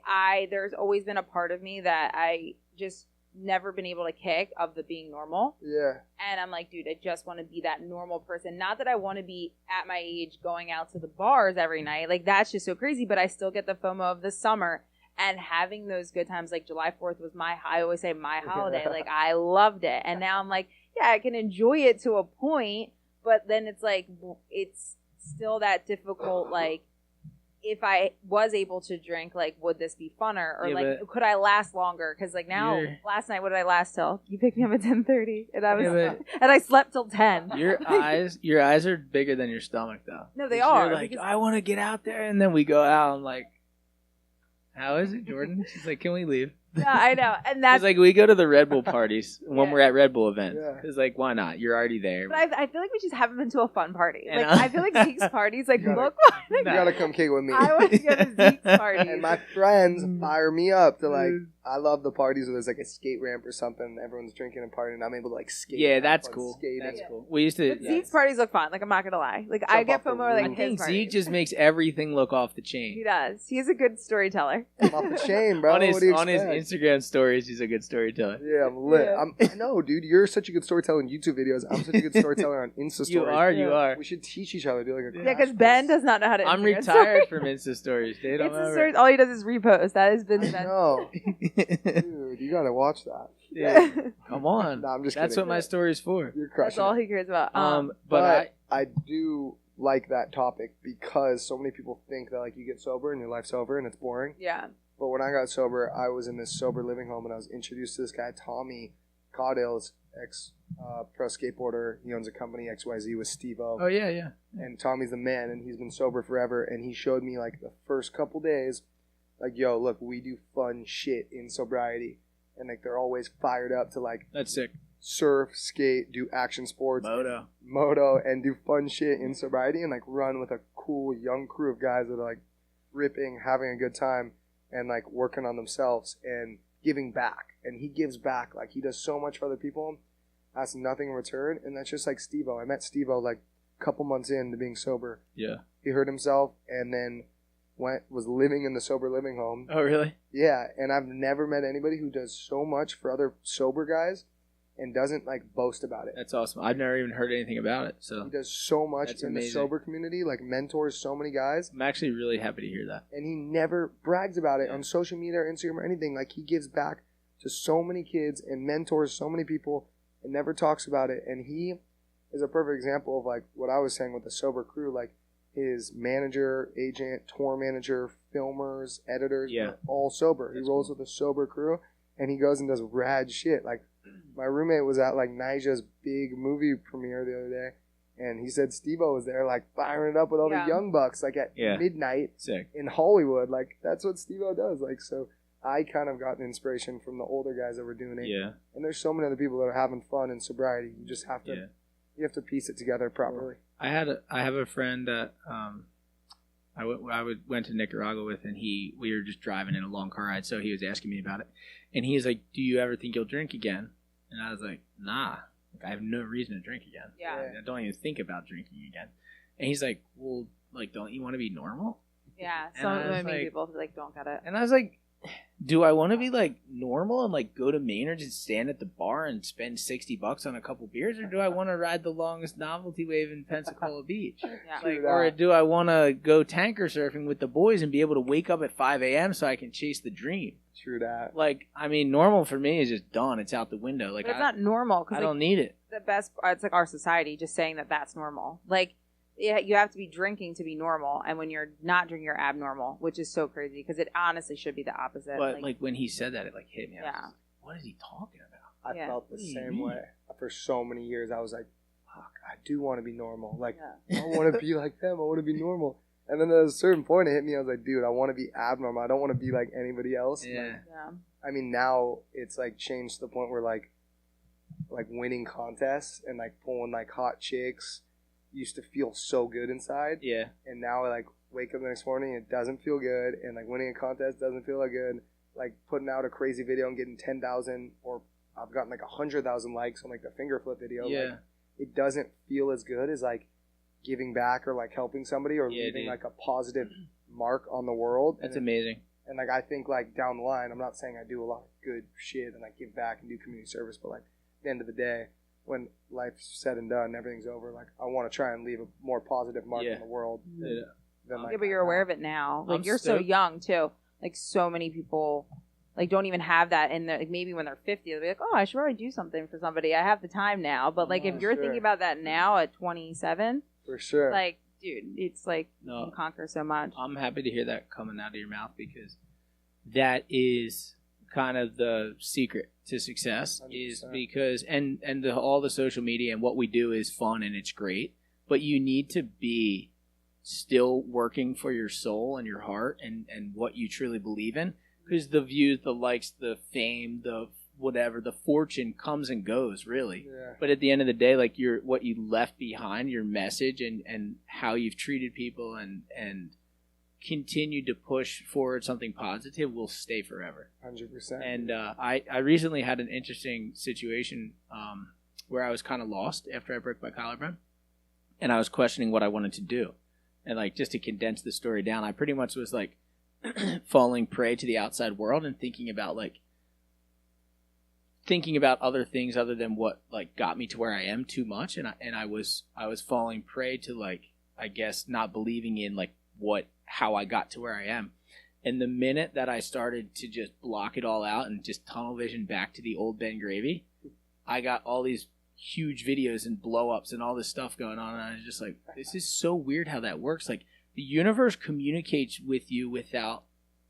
there's always been a part of me that I just never been able to kick of the being normal. Yeah. And I'm like, dude, I just want to be that normal person. Not that I want to be at my age going out to the bars every night. Like, that's just so crazy. But I still get the FOMO of the summer and having those good times. Like, July 4th was I always say my holiday. Like, I loved it. And now I'm like, yeah, I can enjoy it to a point. But then it's like, it's still that difficult, like, if I was able to drink, like, would this be funner? Or, like, could I last longer? Because, like, now, last night, what did I last till? You picked me up at 10:30, and I was, and I slept till 10. Your eyes are bigger than your stomach, though. No, they are. You're like, I want to get out there, and then we go out, and like, how is it, Jordan? She's like, can we leave? Yeah, I know, and that's like we go to the Red Bull parties when Yeah. we're at Red Bull events. Yeah. It's like, why not? You're already there. But I feel like we just haven't been to a fun party. You Like, know? I feel like Zeke's parties, like, You gotta- look fun. You gotta come kick with me. I want to go to Zeke's parties. And my friends fire me up to like, I love the parties where there's like a skate ramp or something. Everyone's drinking and partying, and I'm able to like skate. Yeah, have that's fun cool. skating. That's cool. We used to. But Zeke's parties look fun. Like, I'm not gonna lie. Like, I Jump get off the FOMO like roof. I his think parties. Zeke just makes everything look off the He chain. does. He's a good storyteller. I'm off the chain, bro. On his What do you on his expect? Instagram stories, he's a good storyteller. Yeah, I'm lit. Yeah. I know, dude. You're such a good storyteller in YouTube videos. I'm such a good storyteller on Insta stories. You are. We should teach each other. Do like a Yeah, crash because Ben course. does not know how to. I'm Instagram retired stories. from Insta stories, dude. I'm Insta over stories. All he does is repost. That has been. No, it. dude, you gotta watch that. Dude, come on. No, I'm just That's kidding. what my story's for. You're That's crushing all it. he cares about. But I do like that topic because so many people think that like you get sober and your life's over and it's boring. yeah. But when I got sober, I was in this sober living home and I was introduced to this guy, Tommy Caudill's ex pro skateboarder. He owns a company, XYZ, with Steve-O. oh yeah. And Tommy's the man, and he's been sober forever. And he showed me like the first couple days, like, yo, look, we do fun shit in sobriety. And like they're always fired up to like That's sick. surf, skate, do action sports, Moto. and do fun shit in sobriety and like run with a cool young crew of guys that are like ripping, having a good time, and like working on themselves and giving back. And he gives back. Like, he does so much for other people, asks nothing in return. And that's just like Steve-O. I met Steve-O like a couple months into being sober. Yeah. He hurt himself, and then was living in the sober living home. Oh, really? Yeah, and I've never met anybody who does so much for other sober guys and doesn't like boast about it. That's awesome. I've never even heard anything about it. So he does so much that's in amazing. the sober community, like mentors so many guys. I'm actually really happy to hear that. And he never brags about it on social media or Instagram or anything. Like, he gives back to so many kids and mentors so many people and never talks about it. And he is a perfect example of like what I was saying with the sober crew. Like, his manager, agent, tour manager, filmers, editors, they're all sober. He rolls with a sober crew, and he goes and does rad shit. Like, my roommate was at like Nija's big movie premiere the other day, and he said Steve-O was there, like, firing it up with all the young bucks, like at midnight in Hollywood. Like, that's what Steve-O does. Like, so I kind of got an inspiration from the older guys that were doing it. Yeah. And there's so many other people that are having fun in sobriety. You just have to, you have to piece it together properly. I have a friend that I went to Nicaragua with, and we were just driving in a long car ride, so he was asking me about it, and he was like, "Do you ever think you'll drink again?" And I was like, "Nah, like, I have no reason to drink again. I don't even think about drinking again." And he's like, "Well, like, don't you want to be normal?" Yeah, some people like don't get it. And I was like, do I want to be like normal and like go to Maine or just stand at the bar and spend $60 on a couple beers, or do I want to ride the longest novelty wave in Pensacola Beach? Or do I want to go tanker surfing with the boys and be able to wake up at 5 a.m. so I can chase the dream? True that. Like, I mean, normal for me is just done. It's out the window. Like, but it's not normal because I don't need it. The best, it's like our society just saying that that's normal. Like, you have to be drinking to be normal, and when you're not drinking, you're abnormal, which is so crazy because it honestly should be the opposite. But like when he said that, it like hit me. I was like, what is he talking about? I felt the same way for so many years. I was like, fuck, I do want to be normal. Like, I want to be like them. I want to be normal. And then at a certain point, it hit me. I was like, dude, I want to be abnormal. I don't want to be like anybody else. Yeah. I mean, now it's like changed to the point where like winning contests and like pulling like hot chicks used to feel so good inside. Yeah. And now I like wake up the next morning, it doesn't feel good, and like winning a contest doesn't feel that good. Like putting out a crazy video and getting 10,000, or I've gotten like 100,000 likes on like the finger flip video. Yeah. Like, it doesn't feel as good as like giving back or like helping somebody or leaving like a positive mark on the world. That's amazing. And like I think like down the line, I'm not saying I do a lot of good shit and like give back and do community service, but like at the end of the day, when life's said and done, everything's over, like I want to try and leave a more positive mark on the world. Than, like, but you're aware of it now. Like, you're so young too. Like, so many people like don't even have that in there. Like, maybe when they're 50, they'll be like, "Oh, I should probably do something for somebody. I have the time now." But like, if you're thinking about that now at 27, for sure, like, dude, it's like you can conquer so much. I'm happy to hear that coming out of your mouth, because that is kind of the secret to success. 100%. Is because all the social media and what we do is fun and it's great, but you need to be still working for your soul and your heart and what you truly believe in, because the views, the likes, the fame, the whatever, the fortune comes and goes, really. But at the end of the day, like, what you left behind, your message and how you've treated people and continue to push forward something positive will stay forever. 100%. And I recently had an interesting situation where I was kind of lost after I broke my collarbone, and I was questioning what I wanted to do. And like, just to condense the story down, I pretty much was like falling prey to the outside world and thinking about other things other than what like got me to where I am too much, and I was falling prey to, like, I guess, not believing in like how I got to where I am. And the minute that I started to just block it all out and just tunnel vision back to the old Ben Gravy, I got all these huge videos and blow-ups and all this stuff going on, and I was just like, this is so weird how that works. Like, the universe communicates with you without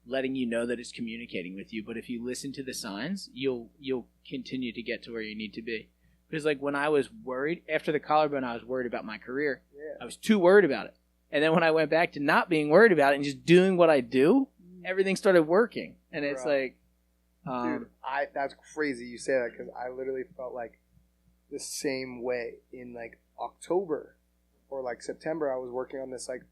letting you know that it's communicating with you, but if you listen to the signs, you'll continue to get to where you need to be. Because like, when I was worried after the collarbone, I was worried about my career. I was too worried about it. And then when I went back to not being worried about it and just doing what I do, everything started working. And it's like, dude, that's crazy you say that, because I literally felt like the same way in like October or like September. I was working on this like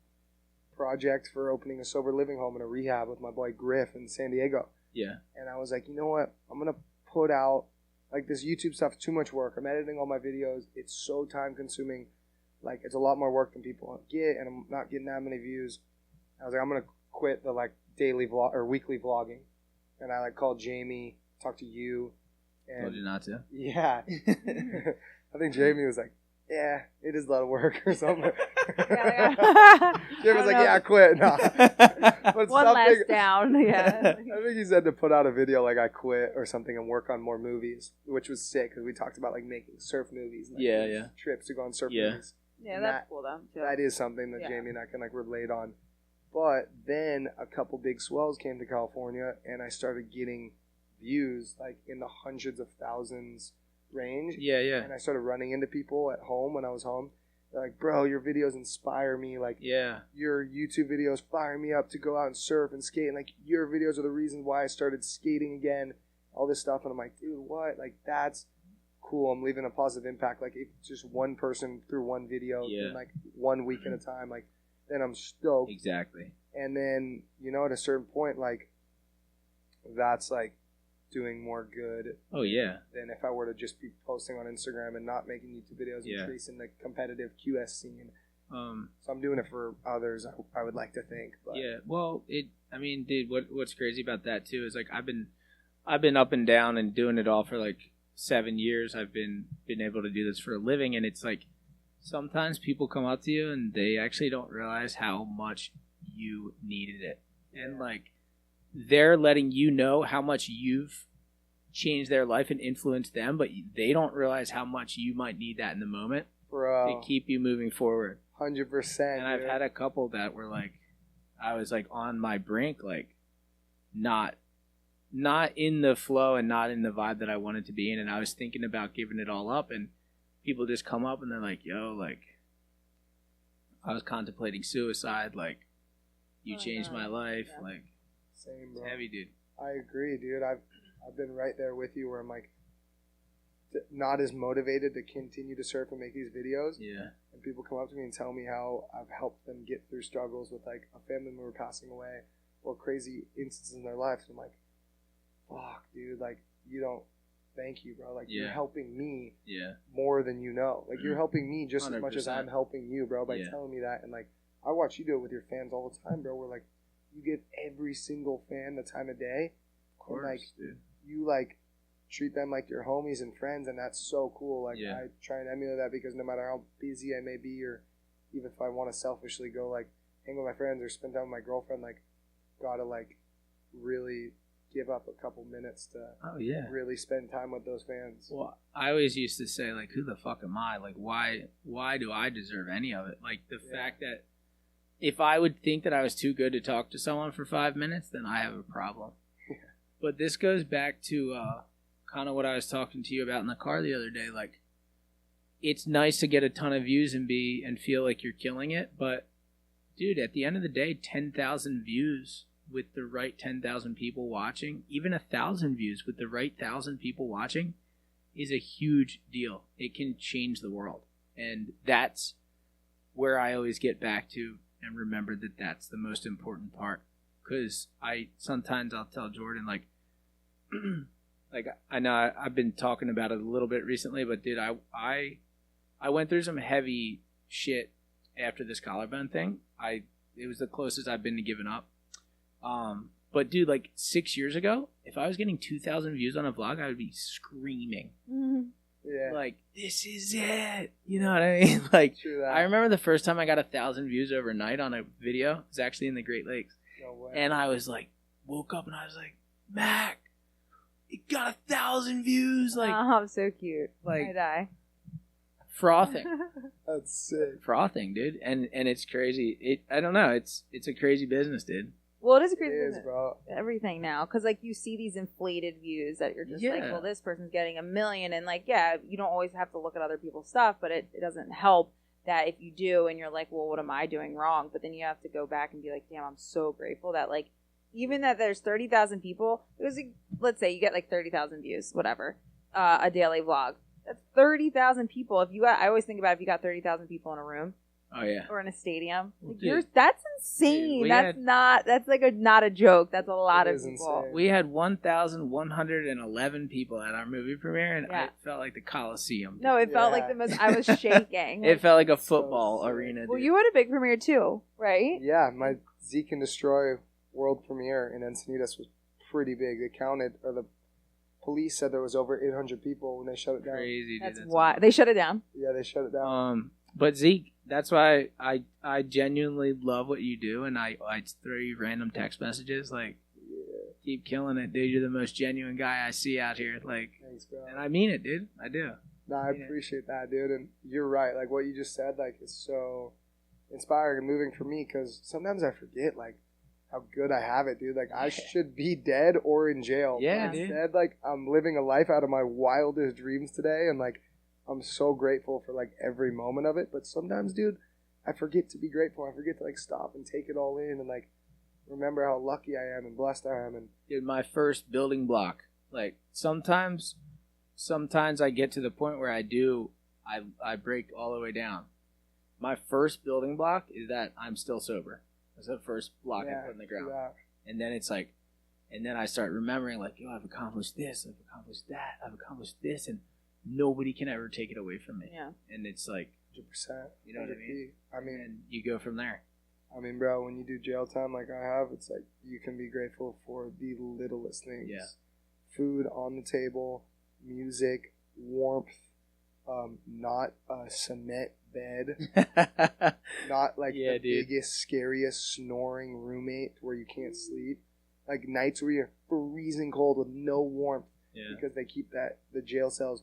project for opening a sober living home and a rehab with my boy Griff in San Diego. Yeah. And I was like, you know what? I'm going to put out like this YouTube stuff, too much work. I'm editing all my videos. It's so time consuming. Like, it's a lot more work than people get, and I'm not getting that many views. I was like, I'm going to quit the like daily vlog or weekly vlogging, and I like called Jamie, talked to you, and Told you not to. yeah, I think Jamie was like, yeah, it is a lot of work or something. Jamie was like, yeah, I quit. No. But one less down. Yeah. I think he said to put out a video like I quit or something and work on more movies, which was sick because we talked about like making surf movies. Like, yeah. Trips to go on surf Yeah. movies. Yeah, And that's cool though. Too. That is something that Jamie and I can like relate on. But then a couple big swells came to California and I started getting views like in the hundreds of thousands range. Yeah. And I started running into people at home when I was home. They're like, bro, your videos inspire me. Like, Yeah. your YouTube videos fire me up to go out and surf and skate. And like, your videos are the reason why I started skating again. All this stuff. And I'm like, dude, what? Like, that's cool. I'm leaving a positive impact. Like, if just one person through one video in like 1 week at a time, like, then I'm stoked. Exactly. And then, you know, at a certain point, like, that's like doing more good. Oh, yeah. Than if I were to just be posting on Instagram and not making YouTube videos and chasing the competitive QS scene. So I'm doing it for others, I would like to think. But. Yeah. Well, dude, what's crazy about that too is like I've been up and down and doing it all for like 7 years. I've been able to do this for a living, and it's like sometimes people come up to you and they actually don't realize how much you needed it, and like they're letting you know how much you've changed their life and influenced them, but they don't realize how much you might need that in the moment, bro, to keep you moving forward. 100%. And I've had a couple that were like, I was like on my brink, like not in the flow and not in the vibe that I wanted to be in, and I was thinking about giving it all up, and people just come up and they're like, yo, like I was contemplating suicide, like you changed my life. Like, same, bro. It's heavy, dude. I agree, dude. I've been right there with you where I'm like not as motivated to continue to surf and make these videos. Yeah. And people come up to me and tell me how I've helped them get through struggles with like a family member passing away or crazy instances in their lives. I'm like, fuck, dude, like you don't, thank you, bro. Like you're helping me more than you know. Like you're helping me just 100%. As much as I'm helping you, bro, by telling me that. And like I watch you do it with your fans all the time, bro. Where like you give every single fan the time of day. Of course, and, like, dude. You like treat them like your homies and friends, and that's so cool. Like I try and emulate that because no matter how busy I may be, or even if I want to selfishly go like hang with my friends or spend time with my girlfriend, like gotta like really give up a couple minutes to really spend time with those fans. Well, I always used to say like, who the fuck am I? Like why do I deserve any of it? Like the fact that if I would think that I was too good to talk to someone for 5 minutes, then I have a problem. But this goes back to kind of what I was talking to you about in the car the other day. Like, it's nice to get a ton of views and feel like you're killing it. But, dude, at the end of the day, 10,000 views with the right 10,000 people watching, even 1,000 views with the right 1,000 people watching is a huge deal. It can change the world. And that's where I always get back to and remember that that's the most important part. Because sometimes I'll tell Jordan, like, like I know I've been talking about it a little bit recently, but dude, I went through some heavy shit after this collarbone thing. It was the closest I've been to giving up. But dude, like 6 years ago, if I was getting 2,000 views on a vlog, I would be screaming. Mm-hmm. Yeah. Like, this is it. You know what I mean? Like, I remember the first time I got 1,000 views overnight on a video. It was actually in the Great Lakes. No way. And I was like, woke up and I was like, Mac, it got 1,000 views. Like, oh, so cute. Like, I die. Frothing. That's sick. Frothing, dude. And it's crazy. I don't know. It's a crazy business, dude. Well, it is a crazy business, bro. Everything now, because like you see these inflated views that you're just like, well, this person's getting 1 million, and like, you don't always have to look at other people's stuff, but it doesn't help that if you do, and you're like, well, what am I doing wrong? But then you have to go back and be like, damn, I'm so grateful that like, even that there's 30,000 people. Let's say you get like 30,000 views, whatever, a daily vlog. That's 30,000 people. I always think about if you got 30,000 people in a room, Oh yeah. or in a stadium. Well, Like, dude. that's insane. Dude, That's like not a joke. That's a lot It of is people. insane. We had 1,111 people at our movie premiere, and Yeah. it felt like the Coliseum. No, it felt Yeah. like the most. I was shaking. It felt like a So football sick. arena. Well, dude. you had a big premiere too, right? Yeah, my Zeke and Destroy world premiere in Encinitas was pretty big. They counted, or the police said there was over 800 people when they shut it down. Crazy. Dude. That's why they shut it down. Yeah, they shut it down. But Zeke, that's why I genuinely love what you do, and I throw you random text messages like, keep killing it, dude. You're the most genuine guy I see out here. Like, Thanks, bro. and I mean it, dude. I do. No, I appreciate that, dude. And you're right. Like, what you just said, like, is so inspiring and moving for me, because sometimes I forget, like, how good I have it, dude. Like, I should be dead or in jail. Yeah, But dude. instead, like, I'm living a life out of my wildest dreams today, and, like, I'm so grateful for, like, every moment of it. But sometimes, dude, I forget to be grateful. I forget to, like, stop and take it all in and, like, remember how lucky I am and blessed I am. And Dude, my first building block. Like, sometimes I get to the point where I break all the way down. My first building block is that I'm still sober. That's the first block I put in the ground. yeah. And then it's like, and then I start remembering, like, yo, I've accomplished this, I've accomplished that, I've accomplished this, and nobody can ever take it away from me. Yeah. And it's like, 100%. you know what I mean? I mean, And you go from there. bro, when you do jail time like I have, it's like you can be grateful for the littlest things. Yeah. Food on the table, music, warmth, not a cement bed, not like Yeah, the dude. biggest, scariest, snoring roommate where you can't sleep. Like nights where you're freezing cold with no warmth Yeah. because they keep the jail cells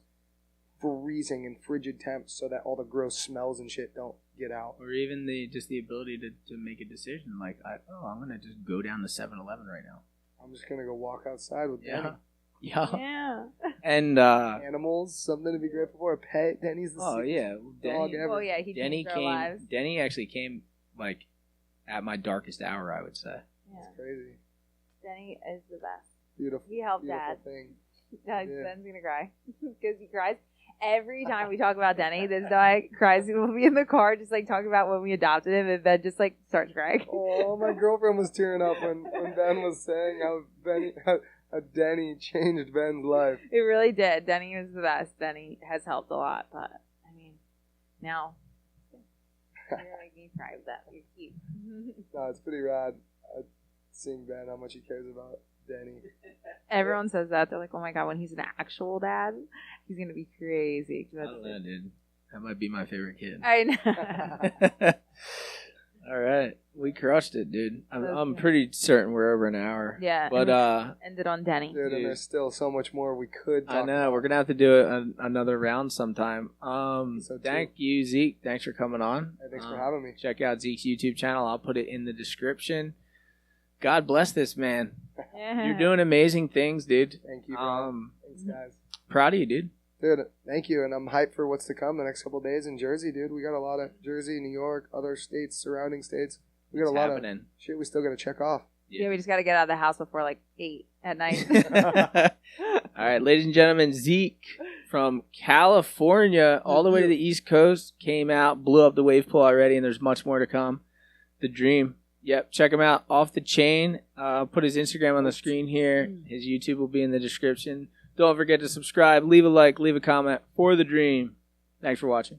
freezing and frigid temps so that all the gross smells and shit don't get out. Or even the ability to make a decision. Like, I'm going to just go down to 7-Eleven right now. I'm just gonna go walk outside with Denny. Yeah. Yeah. And, Animals, something to be grateful for. A pet. Denny's the oh, sweetest yeah. dog Denny, ever. Oh yeah, he changed our lives. Denny actually came, like, at my darkest hour, I would say. Yeah. It's crazy. Denny is the best. Beautiful. He helped beautiful Dad. thing. No, Yeah. Ben's gonna cry because he cries every time we talk about Denny. This guy cries. We'll be in the car just like talking about when we adopted him, and Ben just like starts crying. Oh, my girlfriend was tearing up when Ben was saying how Denny changed Ben's life. It really did. Denny was the best. Denny has helped a lot, but I mean, now you're making me cry with that. You're cute. No, it's pretty rad seeing Ben, how much he cares about Denny. Everyone says that. They're like, "Oh my god, when he's an actual dad, he's gonna be crazy." I don't know, dude. That might be my favorite kid. I know. All right. We crushed it, dude. I'm Okay. pretty certain we're over an hour. Yeah. But, ended on Denny. Dude, and there's still so much more we could talk I know. about. We're going to have to do it another round sometime. So Thank you, Zeke. Thanks for coming on. Hey, thanks for having me. Check out Zeke's YouTube channel. I'll put it in the description. God bless this man. Yeah. You're doing amazing things, dude. Thank you, bro. Thanks, guys. Proud of you, dude. Dude, thank you, and I'm hyped for what's to come the next couple of days in Jersey, dude. We got a lot of Jersey, New York, other states, surrounding states. We got It's a lot happening. of shit we still got to check off. Yeah, we just got to get out of the house before like 8 at night. All right, ladies and gentlemen, Zeke from California all the way to the East Coast came out, blew up the wave pool already, and there's much more to come. The dream. Yep, check him out. Off the chain. I'll put his Instagram on the screen here. His YouTube will be in the description. Don't forget to subscribe, leave a like, leave a comment for the dream. Thanks for watching.